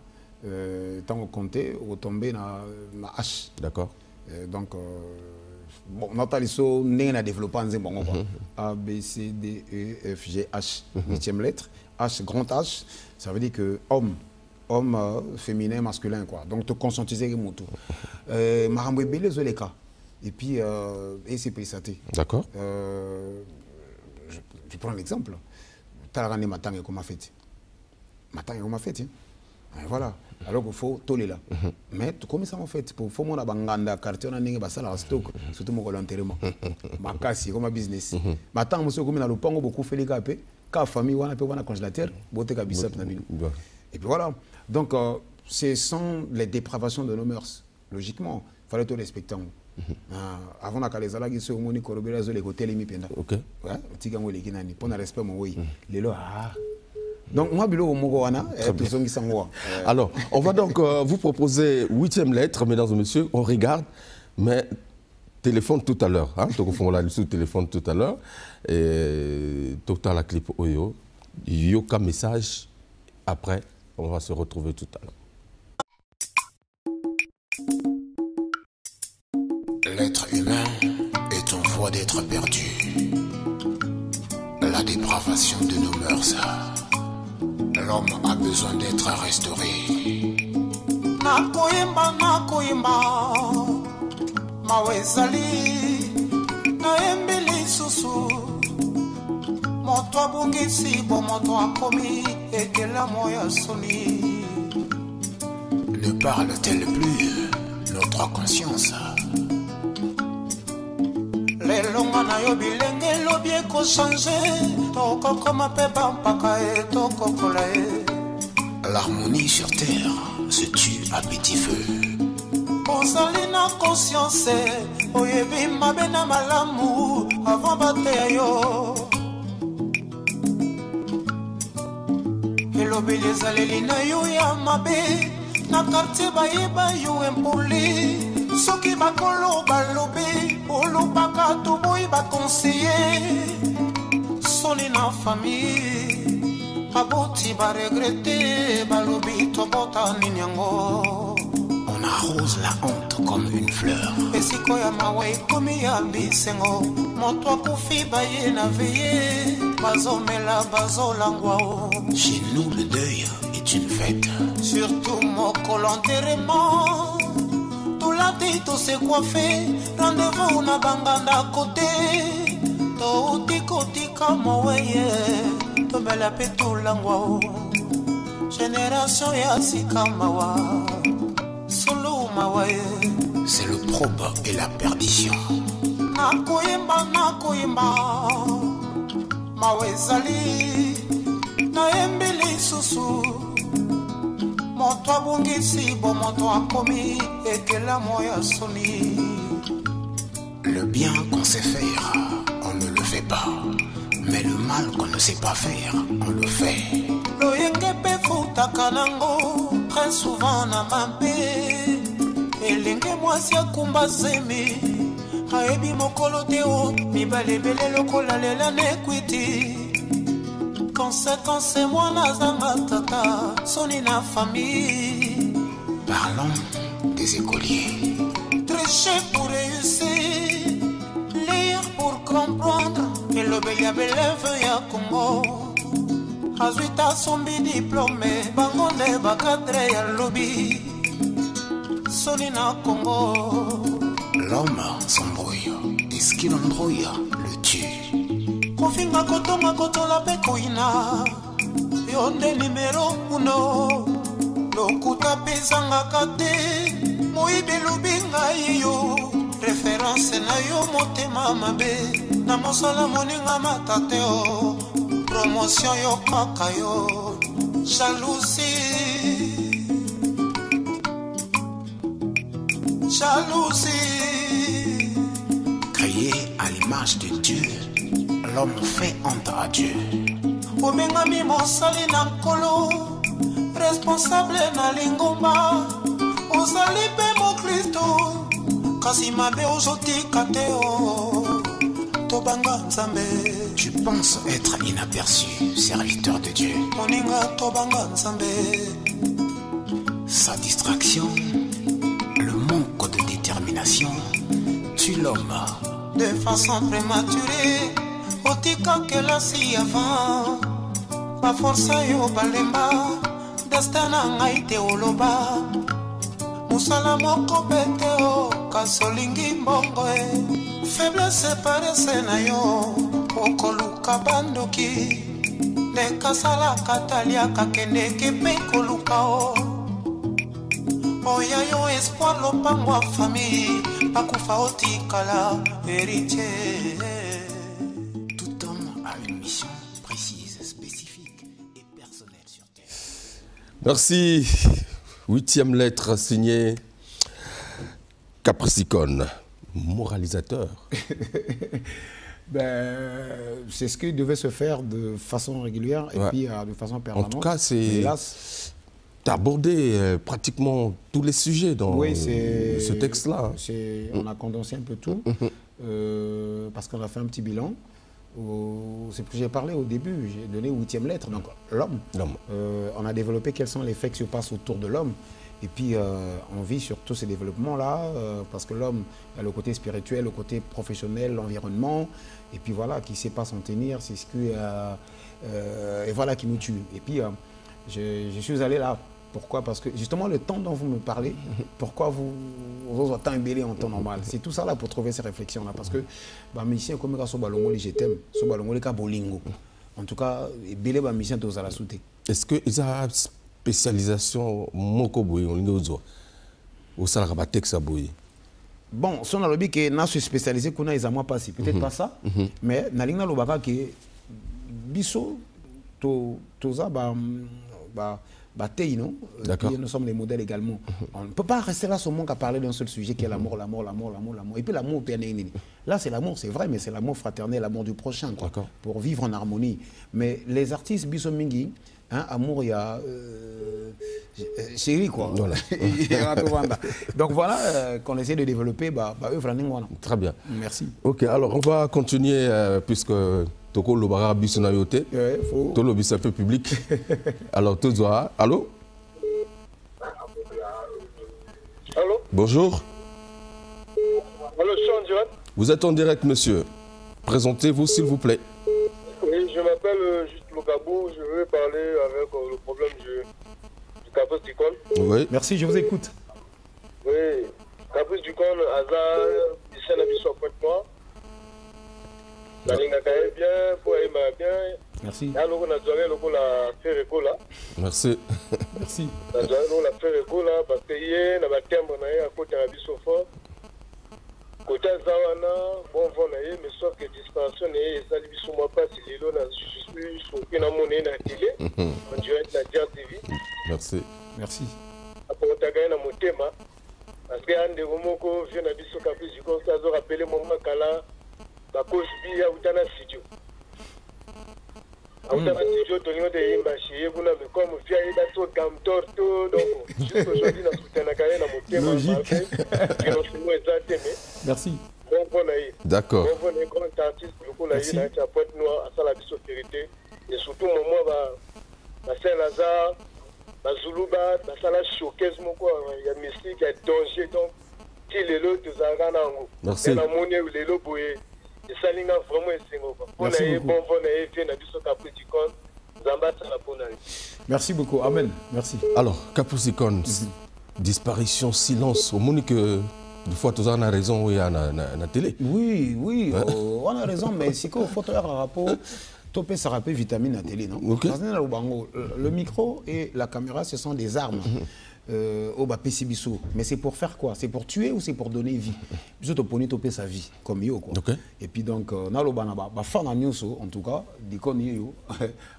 Tant qu'on comptait, on tombait dans la H. D'accord. Donc, bon, Nataliso n'a développé un bon A, B, C, D, E, F, G, H. 8e lettre. H, grand H, ça veut dire que homme, féminin, masculin, quoi. Donc, te conscientiser les mots. Maramboué Bélé, les cas. Et puis, c'est PSAT. D'accord. Je prends l'exemple. Talarane Matang et comment fait. Matang et comment fait. Voilà. Alors qu'il faut toller là. Mais comment ça m'a fait? Pour faire mon abanganda, quartier, on a n'importe quoi à stock, surtout mon volontairement. Ma casse, comme business. Matang, monsieur, comme il a le pango beaucoup fait les gars, car famille, on a pu voir un congélateur, beauté kabissap na bino. Et puis voilà. Donc, ce sont les dépravations de nos mœurs. Logiquement, il fallait tout respecter. Avant la calezala qui se moni corobera zo les côtés les mipenda. OK. Ouais, tika ngoli kinani pour na respect mon oui. Lelo donc moi bilo moko wana tout songi sangwa. Alors, on va donc vous proposer 8e lettre mesdames et messieurs, on regarde mais téléphone tout à l'heure hein, donc on l'a sous téléphone tout à l'heure et total la clip oyo yoka message après on va se retrouver tout à l'heure. L'être humain est en voie d'être perdu. La dépravation de nos mœurs. L'homme a besoin d'être restauré. Nakoyemba, mawezali, naembeli susu. Moto abungisi, bo moto akomi, ekela moya soni. Ne parle-t-elle plus notre conscience? Lelonga na yo bilenge lobi eko changer tokokoma pe bampaka e tokokola e. L'harmonie sur terre se tue à petit feu. Ozali na conscience oyebi mabe na malamu avant bateya yo. Elobeli ezaleli na yo ya mabe na quartier bayeba yo empoli. Soki bakolo balobi olobaka toboyi baconseiller soni na famille baboti baregrete balobi tobota nini yango. On arrose la honte comme une fleur. Esiko ya mawa ekomi ya bisengo moto akufi baye na veye bazomela bazolangwa o. Chez nous le deuil est est une fête. Surtout mon col enterrement. Tout la tête, tout s'est coiffé. Rendez-vous na banganda côté. To tiko tika moweye. To bela petou langwa. Génération ya sikamawa. Solo mawaye. C'est le probe et la perdition. Nakoyemba, nakoyemba. Mawezali. Naembeli susu. Moto abungisi bo moto akomi ekela moya soni. Le bien qu'on sait faire, on ne le fait pas. Mais le mal qu'on ne sait pas faire, on le fait. Loyenge pe futa kanango très souvent na mambe. Elenge mwasi akumba zemi. Aebi mokolo teo mibale bele lokola lela nekwiti. Conséquence moi nazanga tata soni na famille. Parlons des écoliers. Tricher pour réussir, lire pour comprendre. Et le belia belève ya Congo. Azuita sombi diplômé, bangonde bakadre ya lobby. Soni na Congo. L'homme s'embrouille, et ce qu'il embrouille le tue. Kofinga kotonga kotola pe koina. Yonde numéro 1. Lokuta pezanga kate. Moibi lubinga iyo. Référence na yo motema mabe. Na mosala moninga matateo. Promotion yo kaka yo. Jalousie. Jalousie. Créé à l'image de Dieu, l'homme fait honte à Dieu. Omengami mosali na nkolo. Responsable na lingomba. Ozali pe mo Kristo. Kasi mabe ozotika te o. Tobanga nzambe. Tu penses être inaperçu, serviteur de Dieu. Moninga tobanga nzambe. Sa distraction, le manque de détermination, tue l'homme. De façon prématurée, otika kelasi avant. Ba força yo balemba, destin na ngai te oloba. Musala moko bete o, kasolingi mbongo e. Faiblesse paresse na yo, okoluka bandoki. Ne kasala katalia kakende kepe koluka o. Oya yo espoir lopangwa famille, bakufa otikala héritier. Tout homme a une mission précise, spécifique et personnelle sur terre. Merci. 8e lettre signée Capricorne, moralisateur. C'est ce qui devait se faire de façon régulière et puis de façon permanente. En tout cas, c'est... Tu as abordé pratiquement tous les sujets dans ce texte-là. On a condensé un peu tout, parce qu'on a fait un petit bilan. C'est ce que j'ai parlé au début, j'ai donné 8e lettre, donc l'homme. On a développé quels sont les faits qui se passent autour de l'homme. Et puis on vit sur tous ces développements-là, parce que l'homme a le côté spirituel, le côté professionnel, l'environnement, et puis voilà, qui ne sait pas s'en tenir, c'est ce qui, et voilà, qui nous tue. Et puis je suis allé là. Pourquoi? Parce que justement le temps dont vous me parlez, pourquoi vous autant embellé en temps normal? C'est tout ça là pour trouver ces réflexions là. Parce que musicien comme Sobalongoli, je t'aime, Sobalongoli ka bolingo. En tout cas, belé musicien tous à la souté. Est-ce que ils ont spécialisation moko boy on lingozo au salaka texte boy? Bon, son alobi que na se spécialisé qu'on a ils moi passé, peut-être pas ça, mais na lingna lobaka que biso toza bataille, non? Nous sommes les modèles également. On ne peut pas rester là seulement qu'à parler d'un seul sujet qui est l'amour, l'amour, l'amour, l'amour, l'amour. Et puis l'amour, là c'est l'amour, c'est vrai, mais c'est l'amour fraternel, l'amour du prochain, quoi, pour vivre en harmonie. Mais les artistes Bissomingi, hein, amour, il y a chéri, quoi. Voilà. Donc voilà qu'on essaie de développer, très bien. Merci. Ok, alors on va continuer puisque Toko Lobara Bissonayote, Tolo Bis un peu public. Alors, Tozoa, allô? Allô? Bonjour. Allô, je suis en direct. Vous êtes en direct, monsieur. Présentez-vous, s'il vous plaît. Oui, je m'appelle Juste Lokabou. Je veux parler avec le problème Capus Dicon. Oui. Merci, je vous écoute. Oui, Capus Dicon, Aza, Michel Abisso, pointe-moi. La ligne est bien, pour aimer bien. Merci. Alors, on a joué la faire école là. Merci. Merci. On a joué la faire école là, parce que hier, on a battu à côté de Abisso fort. Côté Zawana, bon, mais sauf que disparition est ça, lui, sur moi, pas si les lots, je suis sur une monnaie dans la télé, en direct dans la TV. Merci. Merci. Après, on a gagné dans mon thème, parce que un des moments que je viens d'habiter sur Capus, je commence à rappeler mon macala, la cause bi à Outana Studio. À Outana Studio, tu as des images, mais comme via les bateaux Gamtorto, donc, jusqu'aujourd'hui, dans le carré, dans mon thème, logique. Merci. D'accord. Bon, on est grand artiste, le coup, là, il y a un poète noir, à la sécurité. Et surtout, moi, Saint-Lazare, Zuluba, la showcase, il y a mystique, il y a danger, donc, qui est le de Zaranango. Merci. Il y a la monnaie ou les lobos, et ça, il y a vraiment un signe. Bon, on est bien, on a vu ce capri du con, Zamba, ça la bonne année. Merci beaucoup. Amen. Merci. Alors, Capus Dicon, disparition, silence, au moins que. Des fois, tu as raison, oui, à la télé. Oui, oui, on a raison, mais c'est qu'il faut faire un rapport. Topé, ça rappelle vitamine à la télé, non? Okay. Le micro et la caméra, ce sont des armes. Au PCBiso. Mais c'est pour faire quoi? C'est pour tuer ou c'est pour donner vie? Je te poni topé sa vie, comme yo, quoi. Okay. Et puis donc, on a le banaba, fan à Nyuso, en tout cas, des connes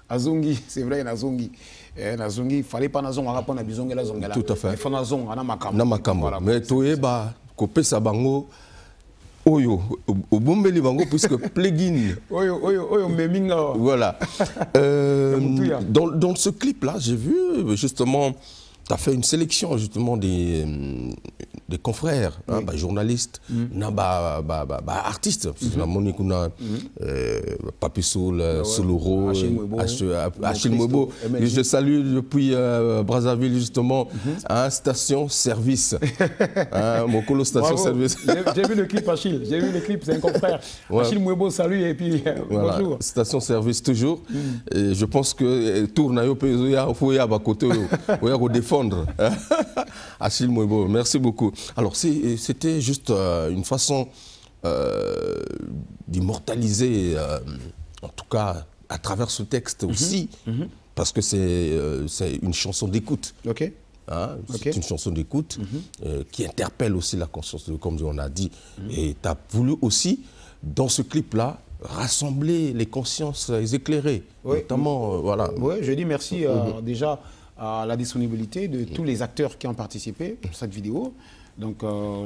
Azongi, c'est vrai, Azongi. Azongi, il fallait pas Nazon, on va pas Bizonga la Zongala. Tout à fait. Il faut Nazon, on a Makam. Namakamo. Mais tu es bas, copé sa bango. Oyo, au bombeli bango, puisque plugin. Oyo, meminga. Voilà. Dans ce clip-là, j'ai vu justement. Tu as fait une sélection justement des confrères, oui. Journalistes, artistes. Monique, Papi Soul, Soloro, Achille Mwebo. Je salue depuis Brazzaville justement station service. Mon colo station service. J'ai vu le clip Achille, c'est un confrère. Ouais. Achille Mwebo, salut et puis voilà. Bonjour. Station service toujours. Et je pense que tourne à côté, il faut défendre. Achille Mwebo, merci beaucoup. Alors, c'était juste une façon d'immortaliser, en tout cas, à travers ce texte aussi, parce que c'est une chanson d'écoute. Ok. Hein, c'est une chanson d'écoute qui interpelle aussi la conscience, comme on a dit. Et tu as voulu aussi, dans ce clip-là, rassembler les consciences éclairées, notamment, voilà. Oui, je dis merci déjà à la disponibilité de tous les acteurs qui ont participé pour cette vidéo. Donc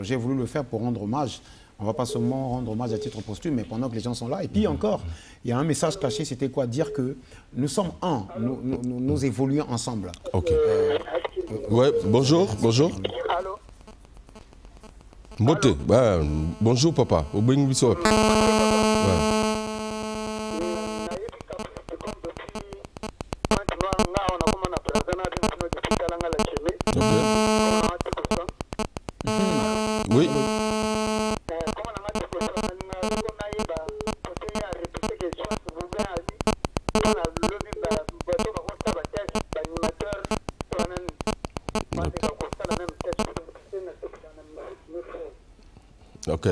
j'ai voulu le faire pour rendre hommage. On ne va pas seulement rendre hommage à titre posthume, mais pendant que les gens sont là. Et puis encore, il y a un message caché, c'était quoi? Dire que nous sommes un, nous évoluons ensemble. Ok. Ouais, bonjour. Allô? Mbote, bonjour papa. Au Benguiso. Oui. Ok.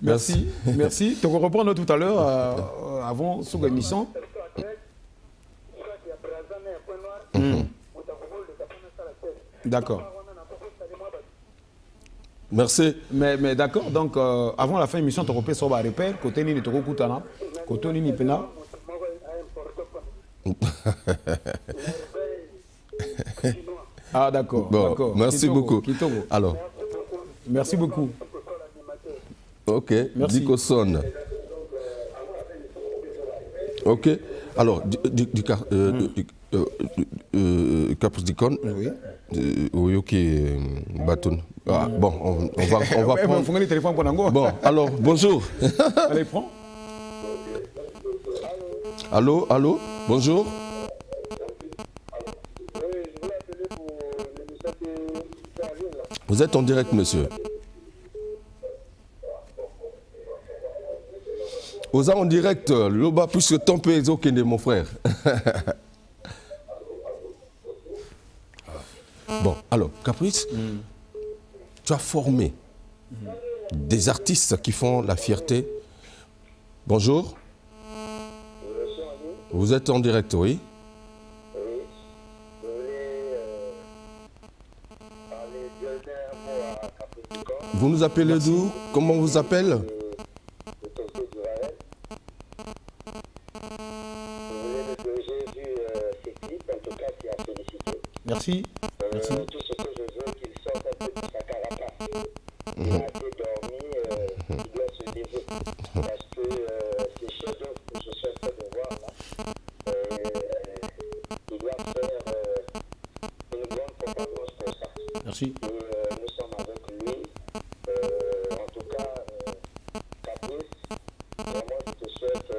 Merci. Merci. Tu vas reprendre tout à l'heure, avant sous l'émission. D'accord. Merci. Mais d'accord, donc avant la fin de l'émission, tu repères sur le repère, côté ni Toko Koutana, côté ni Pena. Ah d'accord, bon, d'accord. Merci beaucoup. Alors. Merci beaucoup. Ok, Dico sonne. Ok, alors, Capus Dicon, oui, ok, Baton. Ah, bon, on va prendre. Bon, alors, bonjour. Allez, prends. Allô, bonjour. Vous êtes en direct, monsieur. Oza en direct, Loba plus ton peu Okende, mon frère. Bon, alors, Caprice, tu as formé des artistes qui font la fierté. Bonjour. Vous êtes en direct, oui. Vous nous appelez d'où? Comment on vous appelle? Merci. Merci. Tout ce que je veux, qu'il sorte un peu de sa carapace. Il a assez dormi, il doit se lever. Parce que ces chefs-d'œuvre que je suis en train de voir là, il doit faire une grande propagande pour ça. Merci. Et, nous sommes avec lui. En tout cas, Caprice, vraiment je te souhaite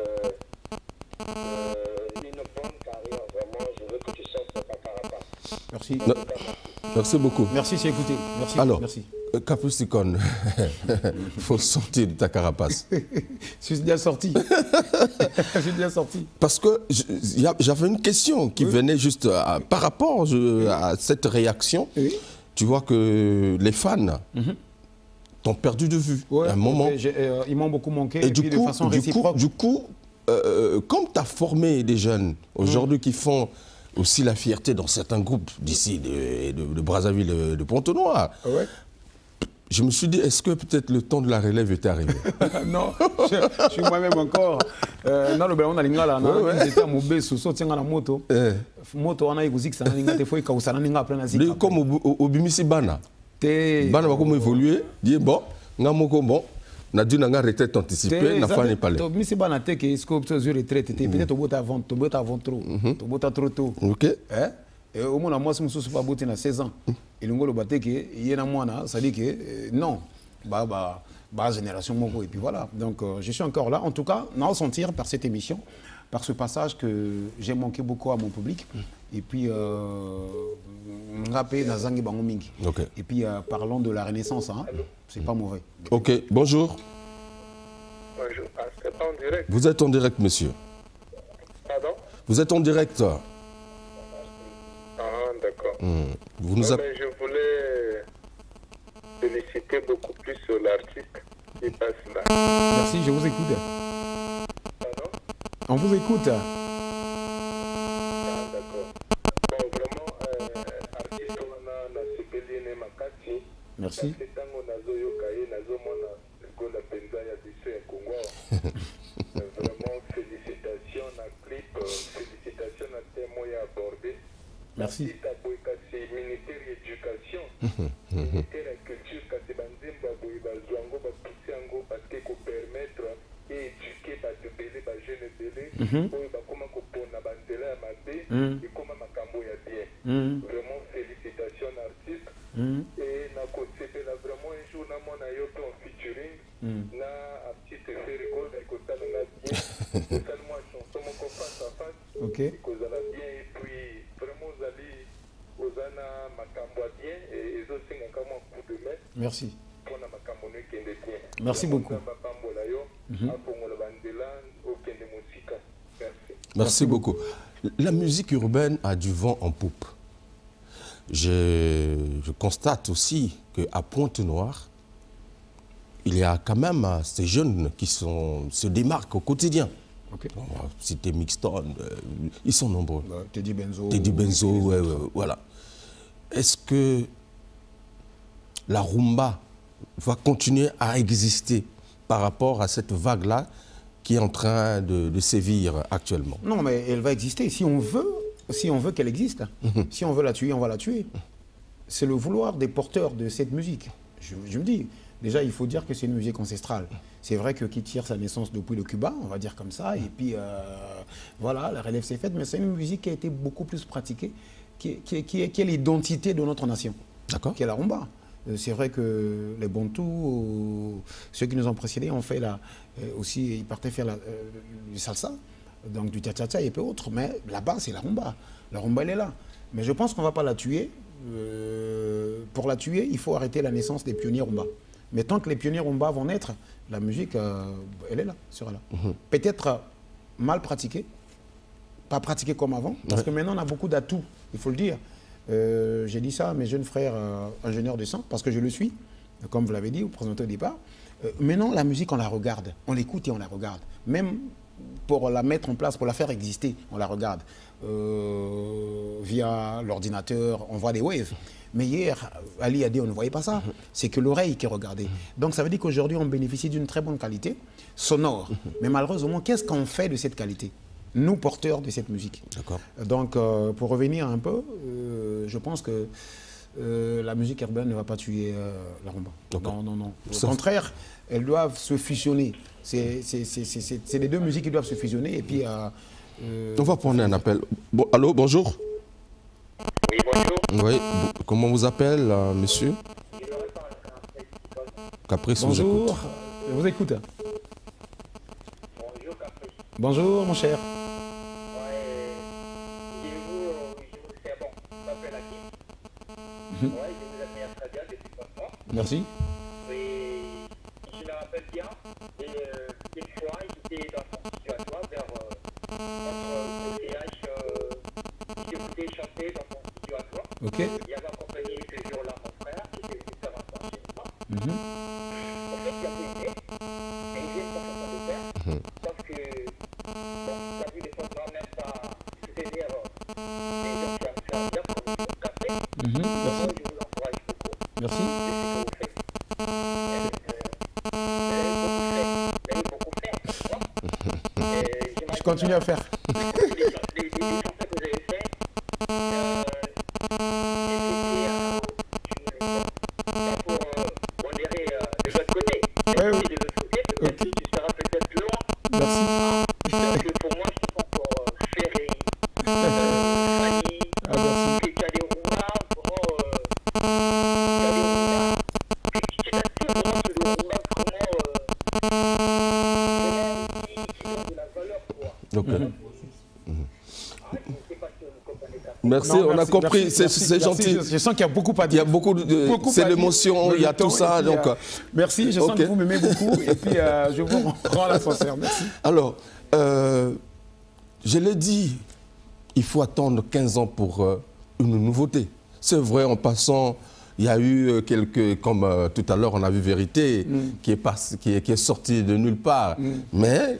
une bonne carrière. Vraiment, je veux que tu sortes de ta carapace. Merci. Merci beaucoup. Merci, c'est écouté. Merci. Alors, merci. Capricorne, il faut sortir de ta carapace. Je suis bien sorti. Je suis bien sorti. Parce que j'avais une question qui venait juste par rapport à cette réaction. Oui. Tu vois que les fans t'ont perdu de vue à un moment. Ils m'ont beaucoup manqué. Et du coup, comme tu as formé des jeunes aujourd'hui qui font aussi la fierté dans certains groupes d'ici, de Brazzaville, de Pont-au-Noir, je me suis dit, est-ce que peut-être le temps de la relève était arrivé? Non, je suis moi-même encore. Non, le ballon a l'ingala, j'étais à Moubé, sous saut, tiens à la moto. Moto, on a eu que ça n'a pas été fait, quand ça n'a pas pris la zika. Comme au Bimisi Bana. Bana va comme évoluer, dit bon, n'a moko bon. Na dû n'anga retraite anticipée, n'a pas parlé. Bimisi Bana te que scope sur retraite, peut-être au bout avant trop, au bout trop tôt. Ok. Et au moins, moi, je ne suis pas bouti à 16 ans. Et le ngolo baté que il y a moi ça dit que non, bah génération moko et puis voilà. Donc je suis encore là. En tout cas, on va sentir par cette émission, par ce passage que j'ai manqué beaucoup à mon public. Et puis rappé dans Zangi Bangomingi. Et puis parlons de la Renaissance, hein. C'est pas mauvais. Ok, bonjour. Bonjour. Ah, c'est pas en direct. Vous êtes en direct, monsieur. Pardon? Vous êtes en direct. Ah, d'accord. Vous nous mais je voulais féliciter beaucoup plus sur l'artiste qui passe là. Merci, je vous écoute. Pardon? On vous écoute. Ah, d'accord. Bon, vraiment, artiste, on a Sepeli Makati. Merci. Vraiment, félicitations à clip, félicitations à témoin abordé. Merci. C'est ministère de l'Éducation, ministère de la Culture, parce que permettre d'éduquer les jeunes bébés, comment vraiment, félicitations artistes. Et vraiment un jour, on en featuring, na un petit effet record avec bien, seulement chanson mon face à face, ok, cause à la bien et puis vraiment vous allez aux ana makambo bien et ils aussi un coup de main. Merci. Pour la makambo qui est bien. Merci beaucoup. Merci beaucoup. La musique urbaine a du vent en poupe. Je constate aussi qu'à Pointe-Noire, il y a quand même ces jeunes qui se démarquent au quotidien. Okay. On va citer Mixton, ils sont nombreux. Teddy Benzo. Teddy Benzo, voilà. Est-ce que la rumba va continuer à exister par rapport à cette vague-là qui est en train de sévir actuellement? Non, mais elle va exister si on veut qu'elle existe. Si on veut la tuer, on va la tuer. C'est le vouloir des porteurs de cette musique. Je me dis, déjà, il faut dire que c'est une musique ancestrale. C'est vrai que qui tire sa naissance depuis le Cuba, on va dire comme ça, et puis voilà, la relève s'est faite, mais c'est une musique qui a été beaucoup plus pratiquée, qui est l'identité de notre nation, qui est la rumba. C'est vrai que les Bantous, ceux qui nous ont précédés, ont fait aussi, ils partaient faire du salsa, donc du cha-cha-cha et peu autres, mais là-bas, c'est la rumba. La rumba, elle est là. Mais je pense qu'on ne va pas la tuer. Pour la tuer, il faut arrêter la naissance des pionniers rumba. Mais tant que les pionniers rumba vont naître, la musique, elle est là, sera là. Peut-être mal pratiquée, pas pratiquée comme avant, parce que maintenant on a beaucoup d'atouts, il faut le dire. J'ai dit ça à mes jeunes frères ingénieurs de son, parce que je le suis, comme vous l'avez dit, vous présentez au départ. Maintenant, la musique, on la regarde, on l'écoute et on la regarde. Même pour la mettre en place, pour la faire exister, on la regarde. Via l'ordinateur, on voit des waves. Mais hier, Ali a dit on ne voyait pas ça. C'est que l'oreille qui regardait. Donc ça veut dire qu'aujourd'hui, on bénéficie d'une très bonne qualité sonore. Mais malheureusement, qu'est-ce qu'on fait de cette qualité? Nous, porteurs de cette musique. Donc, pour revenir un peu, je pense que la musique urbaine ne va pas tuer la rumba. Non, non, non. Au contraire, elles doivent se fusionner. C'est les deux musiques qui doivent se fusionner. Et puis, on va prendre un appel. Bon, allô, bonjour. Oui, bonjour. Oui, comment vous appelle, monsieur? Caprice, bonjour, je vous écoute. Bonjour, Caprice. Bonjour, mon cher. C'est bon, je m'appelle Aki. Je vous admire très bien depuis longtemps. Merci. Et je me rappelle bien, une fois, j'étais dans mon situatoire vers notre OCH, j'écoutais chanter dans mon studio à toi. Il y avait accompagné ce jour-là mon frère, qui était venu faire un soir chez moi. En fait, il a fait et il vient pour faire de faire. Sauf que, bon, tu as vu les fois même pas soutenir les gens qui ont fait bien comme il faut café. Merci. Je vous encourage beaucoup. Merci. Je continue à faire. Merci, on a compris, c'est gentil. Je sens qu'il y a beaucoup à dire. Il y a beaucoup de... C'est l'émotion, il y a tout ça. Donc, merci, je sens que vous m'aimez beaucoup. Et puis, je vous rends l'ascenseur. Merci. Alors, je l'ai dit, il faut attendre 15 ans pour une nouveauté. C'est vrai, en passant, il y a eu quelques... Comme tout à l'heure, on a vu Vérité, qui est sorti de nulle part. Mais...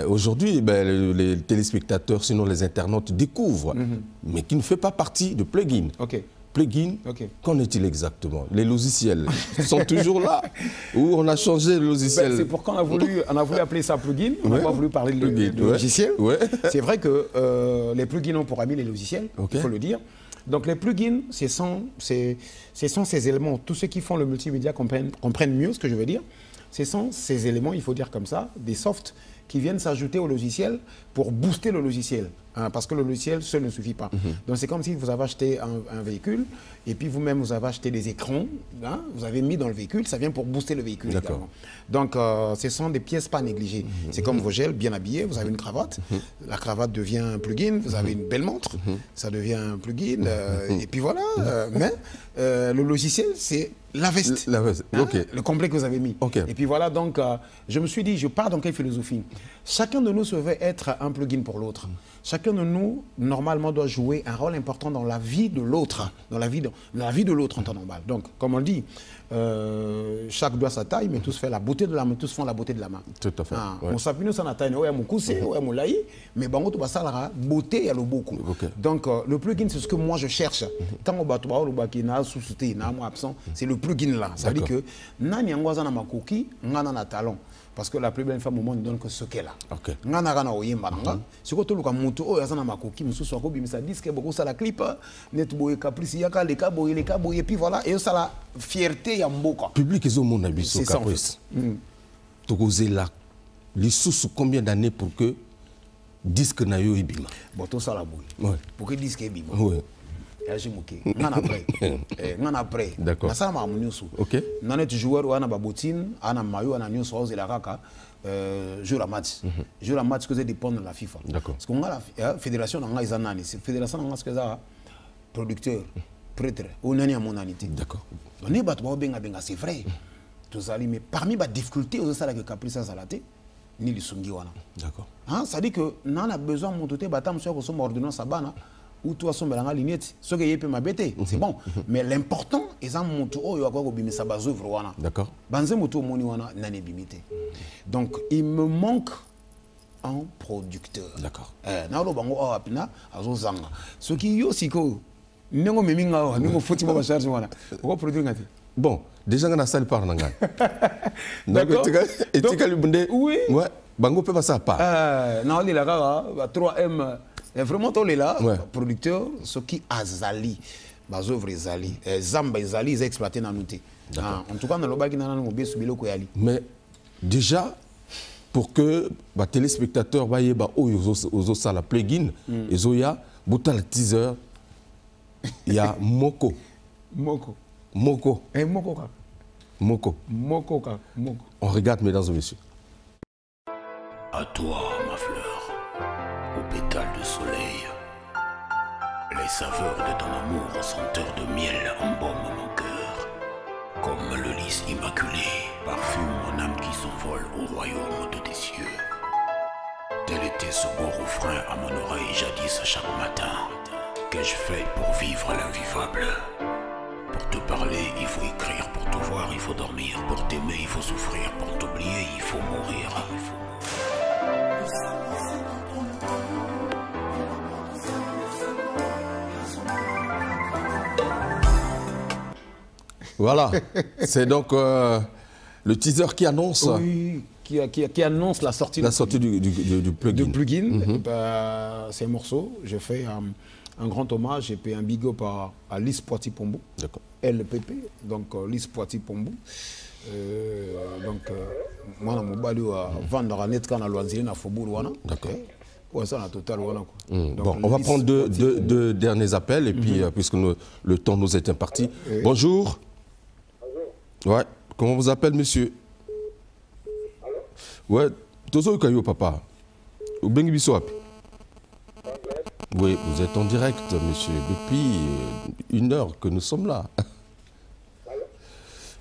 aujourd'hui, les téléspectateurs, sinon les internautes, découvrent, mais qui ne fait pas partie de plugin. Plugin, qu'en est-il exactement? Les logiciels sont toujours là ou on a changé le logiciel? C'est pourquoi on a voulu appeler ça plugin, on n'a pas voulu parler de logiciel. C'est vrai que les plugins ont pour amis les logiciels, il faut le dire. Donc les plugins, ce sont ces éléments, tous ceux qui font le multimédia comprennent mieux ce que je veux dire. Ce sont ces éléments, il faut dire comme ça, des softs qui viennent s'ajouter au logiciel pour booster le logiciel. Hein, parce que le logiciel seul ne suffit pas. Donc c'est comme si vous avez acheté un véhicule et puis vous-même vous avez acheté des écrans, hein, vous avez mis dans le véhicule, ça vient pour booster le véhicule également. Donc ce sont des pièces pas négligées. C'est comme vos gels bien habillés, vous avez une cravate, la cravate devient un plugin, vous avez une belle montre, ça devient un plugin, et puis voilà. Mais le logiciel, c'est la veste, le complet que vous avez mis. Et puis voilà, donc je me suis dit, je pars dans quelle philosophie? Chacun de nous se veut être un plugin pour l'autre. Chacun de nous, normalement, doit jouer un rôle important dans la vie de l'autre, dans la vie de l'autre en temps normal. Donc, comme on le dit, chaque doigt sa taille, mais tous font la beauté de la main, tous font la beauté de la main. Tout à fait. On s'appuie sur la taille, on a mon coussin, on a mon laï, mais bon, on va la beauté, il y a le beaucoup. Donc, le plugin, c'est ce que moi je cherche. Quand on va au bakina, sous-souté, absent, c'est le plugin là. Ça veut dire que, nani angwaza na makoki, ngana na talent. Parce que la plus belle femme au monde ne donne que ce qu'elle a. Ngana gana oyemba nga. Si ko toluka mutu o yazana makoki mususu ako bimisa disque beaucoup ça la clip net boye caprice yaka les boye puis voilà et ça la fierté ya mboka. Public ezo mona biso caprice. Tokoze la lisusu combien d'années pour que disque na yo ibima. Bon tout ça la boye. Pour que disque ibima. après. D'accord. Nanet joueur ou ana babotine, ana mayo, ana news house et la raka. Jour à match. Jour à match que ça dépend de la FIFA. D'accord. Parce qu'on a la fédération dans les années. C'est fédération dans ce que ça producteur, prêtre, ou nani à monanité. D'accord. On est battu benga c'est vrai. mais parmi les difficultés, aux salles que Caprice a salaté, ni les sungi wana. D'accord. Hein, ça dit que nous avons besoin de monter batam sur son ordonnance à bana ou toi son belanga lignette, ce que y peut m'abêter, c'est bon. Mais l'important est en monter oh yo ko bimisa bazovre wana. D'accord. Banze moto moni wana nane bimité. Donc il me manque un producteur. D'accord. Na lo bango o apina azozanga. Ce qui yo siko nengo meminga o nengo foti ba charge wana. Ko produire ngati. Bon, déjà on a salle par nangan. D'accord. Et tu as le bundé. Oui. Ouais. Bango peut passer à part. Non, il est là, 3M. Vraiment, on est là, ouais. Producteur, ce qui a Zali, Bazovre Zali, Zamba Zali, ils exploitent dans nous. En tout cas, dans le bas qui n'a pas de mais déjà, pour que les téléspectateurs voient aux salles plugin, et Zoya, Boutal teaser, il y a Moko. Moko. Moko. Moko. Moko. Moko. Moko. On regarde, mesdames et messieurs. À toi, ma fleur, aux pétales de soleil, les saveurs de ton amour aux senteurs de miel embaument mon cœur. Comme le lys immaculé, parfume mon âme qui s'envole au royaume de tes cieux. Tel était ce beau refrain à mon oreille jadis à chaque matin. Qu'ai-je fait pour vivre l'invivable? Pour te parler, il faut écrire. Pour te voir, il faut dormir. Pour t'aimer, il faut souffrir. Pour t'oublier, il faut mourir. Voilà, c'est donc le teaser qui annonce, oui, qui annonce la sortie du plugin. C'est un morceau, je fais un grand hommage et puis un big up à Lys Poiti Pombo, LPP, donc Lys Poiti Pombo. Donc, moi, je suis vendre à net quand on a Faubourg. D'accord. Ouais, ça, la totale, voilà. Bon, on va prendre deux derniers appels et puis, puisque le temps nous est imparti. Oui. Bonjour. Ouais, comment vous appelez, monsieur? Allô? Ouais, Tozo Kayo, papa. Ou Bengi Bissoap? Oui, vous êtes en direct, monsieur, depuis 1 heure que nous sommes là.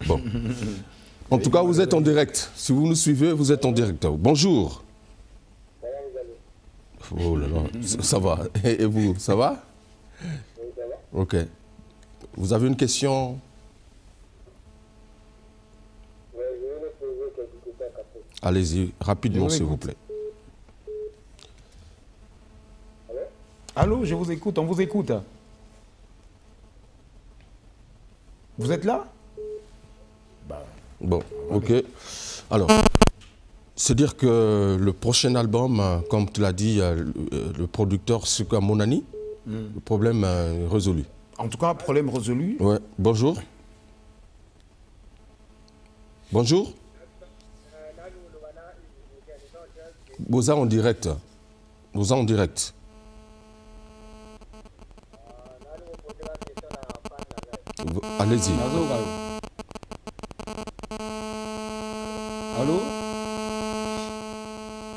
Bon. En tout cas, vous êtes en direct. Si vous nous suivez, vous êtes en direct. Bonjour. Oh là là, ça va. Et vous, ça va? Oui, ça va. Ok. Vous avez une question? Allez-y, rapidement, s'il vous plaît. Allô, je vous écoute, on vous écoute. Vous êtes là? Bon, ok. Alors, c'est dire que le prochain album, comme tu l'as dit, le producteur Suka Monani, le problème résolu. En tout cas, problème résolu. Ouais. Bonjour. Bonjour. Boza en direct. Boza en direct. Allez-y. Allô?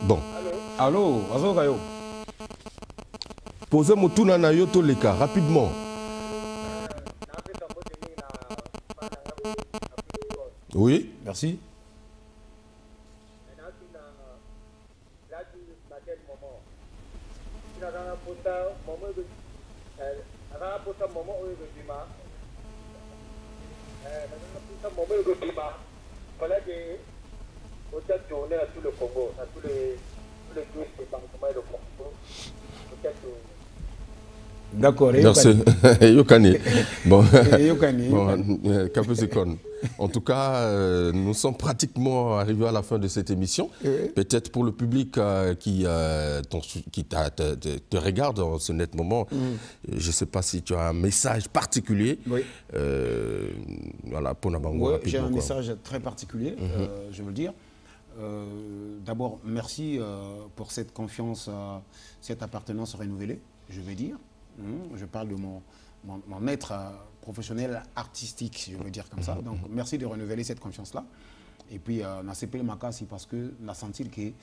Bon. Allô? Allô? Posez mon tour na yoto leka rapidement. Oui. Merci. D'accord. Merci. Yokani. Bon. Bon. En tout cas, nous sommes pratiquement arrivés à la fin de cette émission. Oui. Peut-être pour le public qui te regarde en ce net moment, je ne sais pas si tu as un message particulier. Oui. Voilà, pour Nabango. Oui, j'ai un message très particulier, je veux le dire. D'abord, merci pour cette confiance, cette appartenance renouvelée, je veux dire. Je parle de mon être professionnel artistique, je veux dire comme ça. Donc, merci de renouveler cette confiance-là. Et puis, on a CPL Makasi parce que on a senti que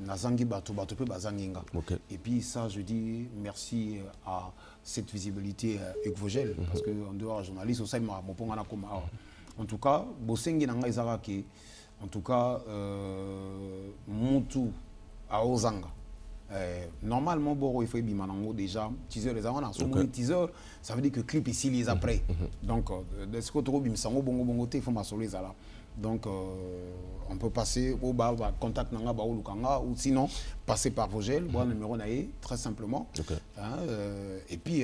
Nazangi Bato peut Bazanginga. Et puis, ça, je dis merci à cette visibilité Ecvogel. Parce qu'en dehors, journaliste, au sein de En tout cas, Bosengi Nanga Izaraki, en tout cas, Montu à Ozanga. Normalement, Boro il faut bimanango déjà teaser les avant okay. Teaser ça veut dire que clip ici les après donc de ce côté bimsango bongo il faut m'assurer ça là donc on peut passer au bas contact nanga ba lukanga ou sinon passer par Vogel bon numéro naé très simplement okay. Hein, et puis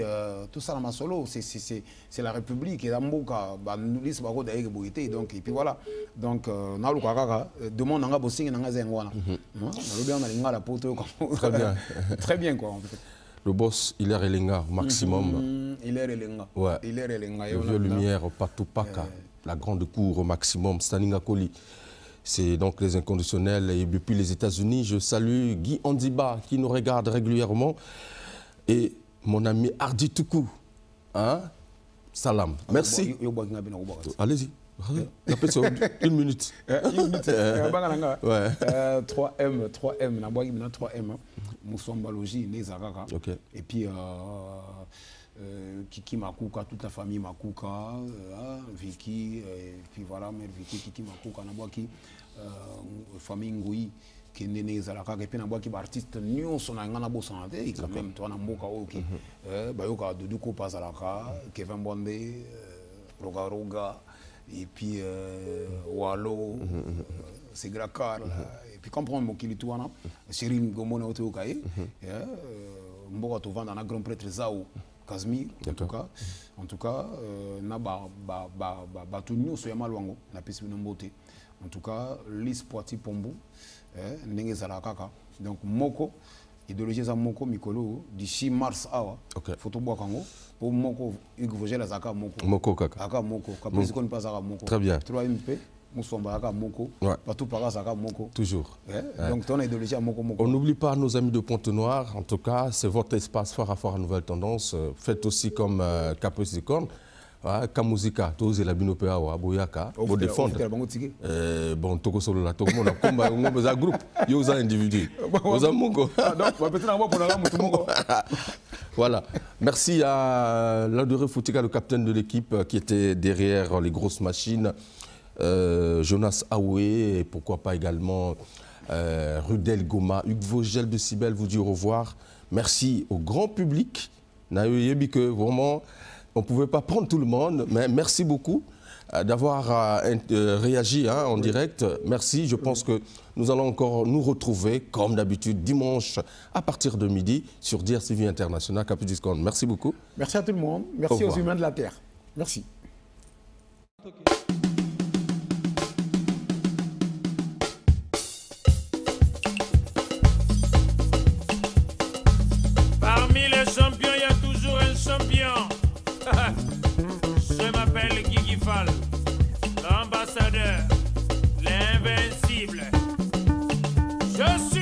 tout ça dans ma solo c'est la République et l'amboka ba nulis ba ko daye boité donc et puis voilà donc na lukaka demande nanga bossing nanga zengwana non le bien on a l'ingala poto très bien très bien quoi en fait. Le boss Hilaire Elenga maximum Hilaire Elenga ouais Hilaire Elenga le vieux lumière Patou Paka la grande cour au maximum, Staninga Koli. C'est donc les inconditionnels. Et depuis les États-Unis, je salue Guy Andiba qui nous regarde régulièrement. Et mon ami Hardy Toukou. Hein? Salam. Merci. Allez-y. Une minute. Ouais. 3M. 3M. Moussambalogie, Nezaraka. Et puis... Kiki Makuka, toute la famille Makuka, Vicky, et puis voilà, mère Vicky, Kiki Makuka, Nabwaki, famille Ngoui, qui est née Zalaka, et puis Nabwaki, artiste, nous sommes en Santé, et quand même, toi, Namboka, ok, Bayoka, Doudouko Pazalaka, Kevin Bondé, Roga Roga, et puis Wallo, Segrakar, et puis comprendre Mokilitouana, Cyril Gomone Oteokaye, Mboka Tovan dans la grand prêtre Zao. Kazmir, en tout cas, na tout nous sommes malwango, na piste de beauté. En tout cas, Lys Poiti Pombo, n'engé Zalakaka. Donc Moko, idéologie za Moko Mikolo d'ici mars awa. Photo boakango pour Moko Hugues Vogel Azaka Moko. Moko kaka. Aka Moko, kapesi kon pas Azaka Moko. Très bien. 3MP. Moko, partout par là, Moko. Toujours. Donc, ton idéologie à Moko. On n'oublie pas nos amis de Pointe-Noire. En tout cas, c'est votre espace fort à Nouvelle Tendance. Faites aussi comme Capricorne. Kamuzika, tous les binopéa ou Aboyaka, pour défendre. Bon, Togo Solo, la Togo, on a combat, on a un groupe, il y a un individu. On a Moko. Voilà. Merci à Laduré Foutika, le capitaine de l'équipe qui était derrière les grosses machines. Jonas Aoué et pourquoi pas également Rudel Goma, Hugues Vogel de Cybèle vous dit au revoir. Merci au grand public. Que vraiment, on ne pouvait pas prendre tout le monde, mais merci beaucoup d'avoir réagi en direct. Merci. Je pense que nous allons encore nous retrouver, comme d'habitude, dimanche à partir de midi sur DRTV International, Capricorne. Merci beaucoup. Merci à tout le monde. Merci aux humains de la Terre. Merci. Parmi les champions, il y a toujours un champion. Je m'appelle Guigui Fall, l'ambassadeur, l'invincible. Je suis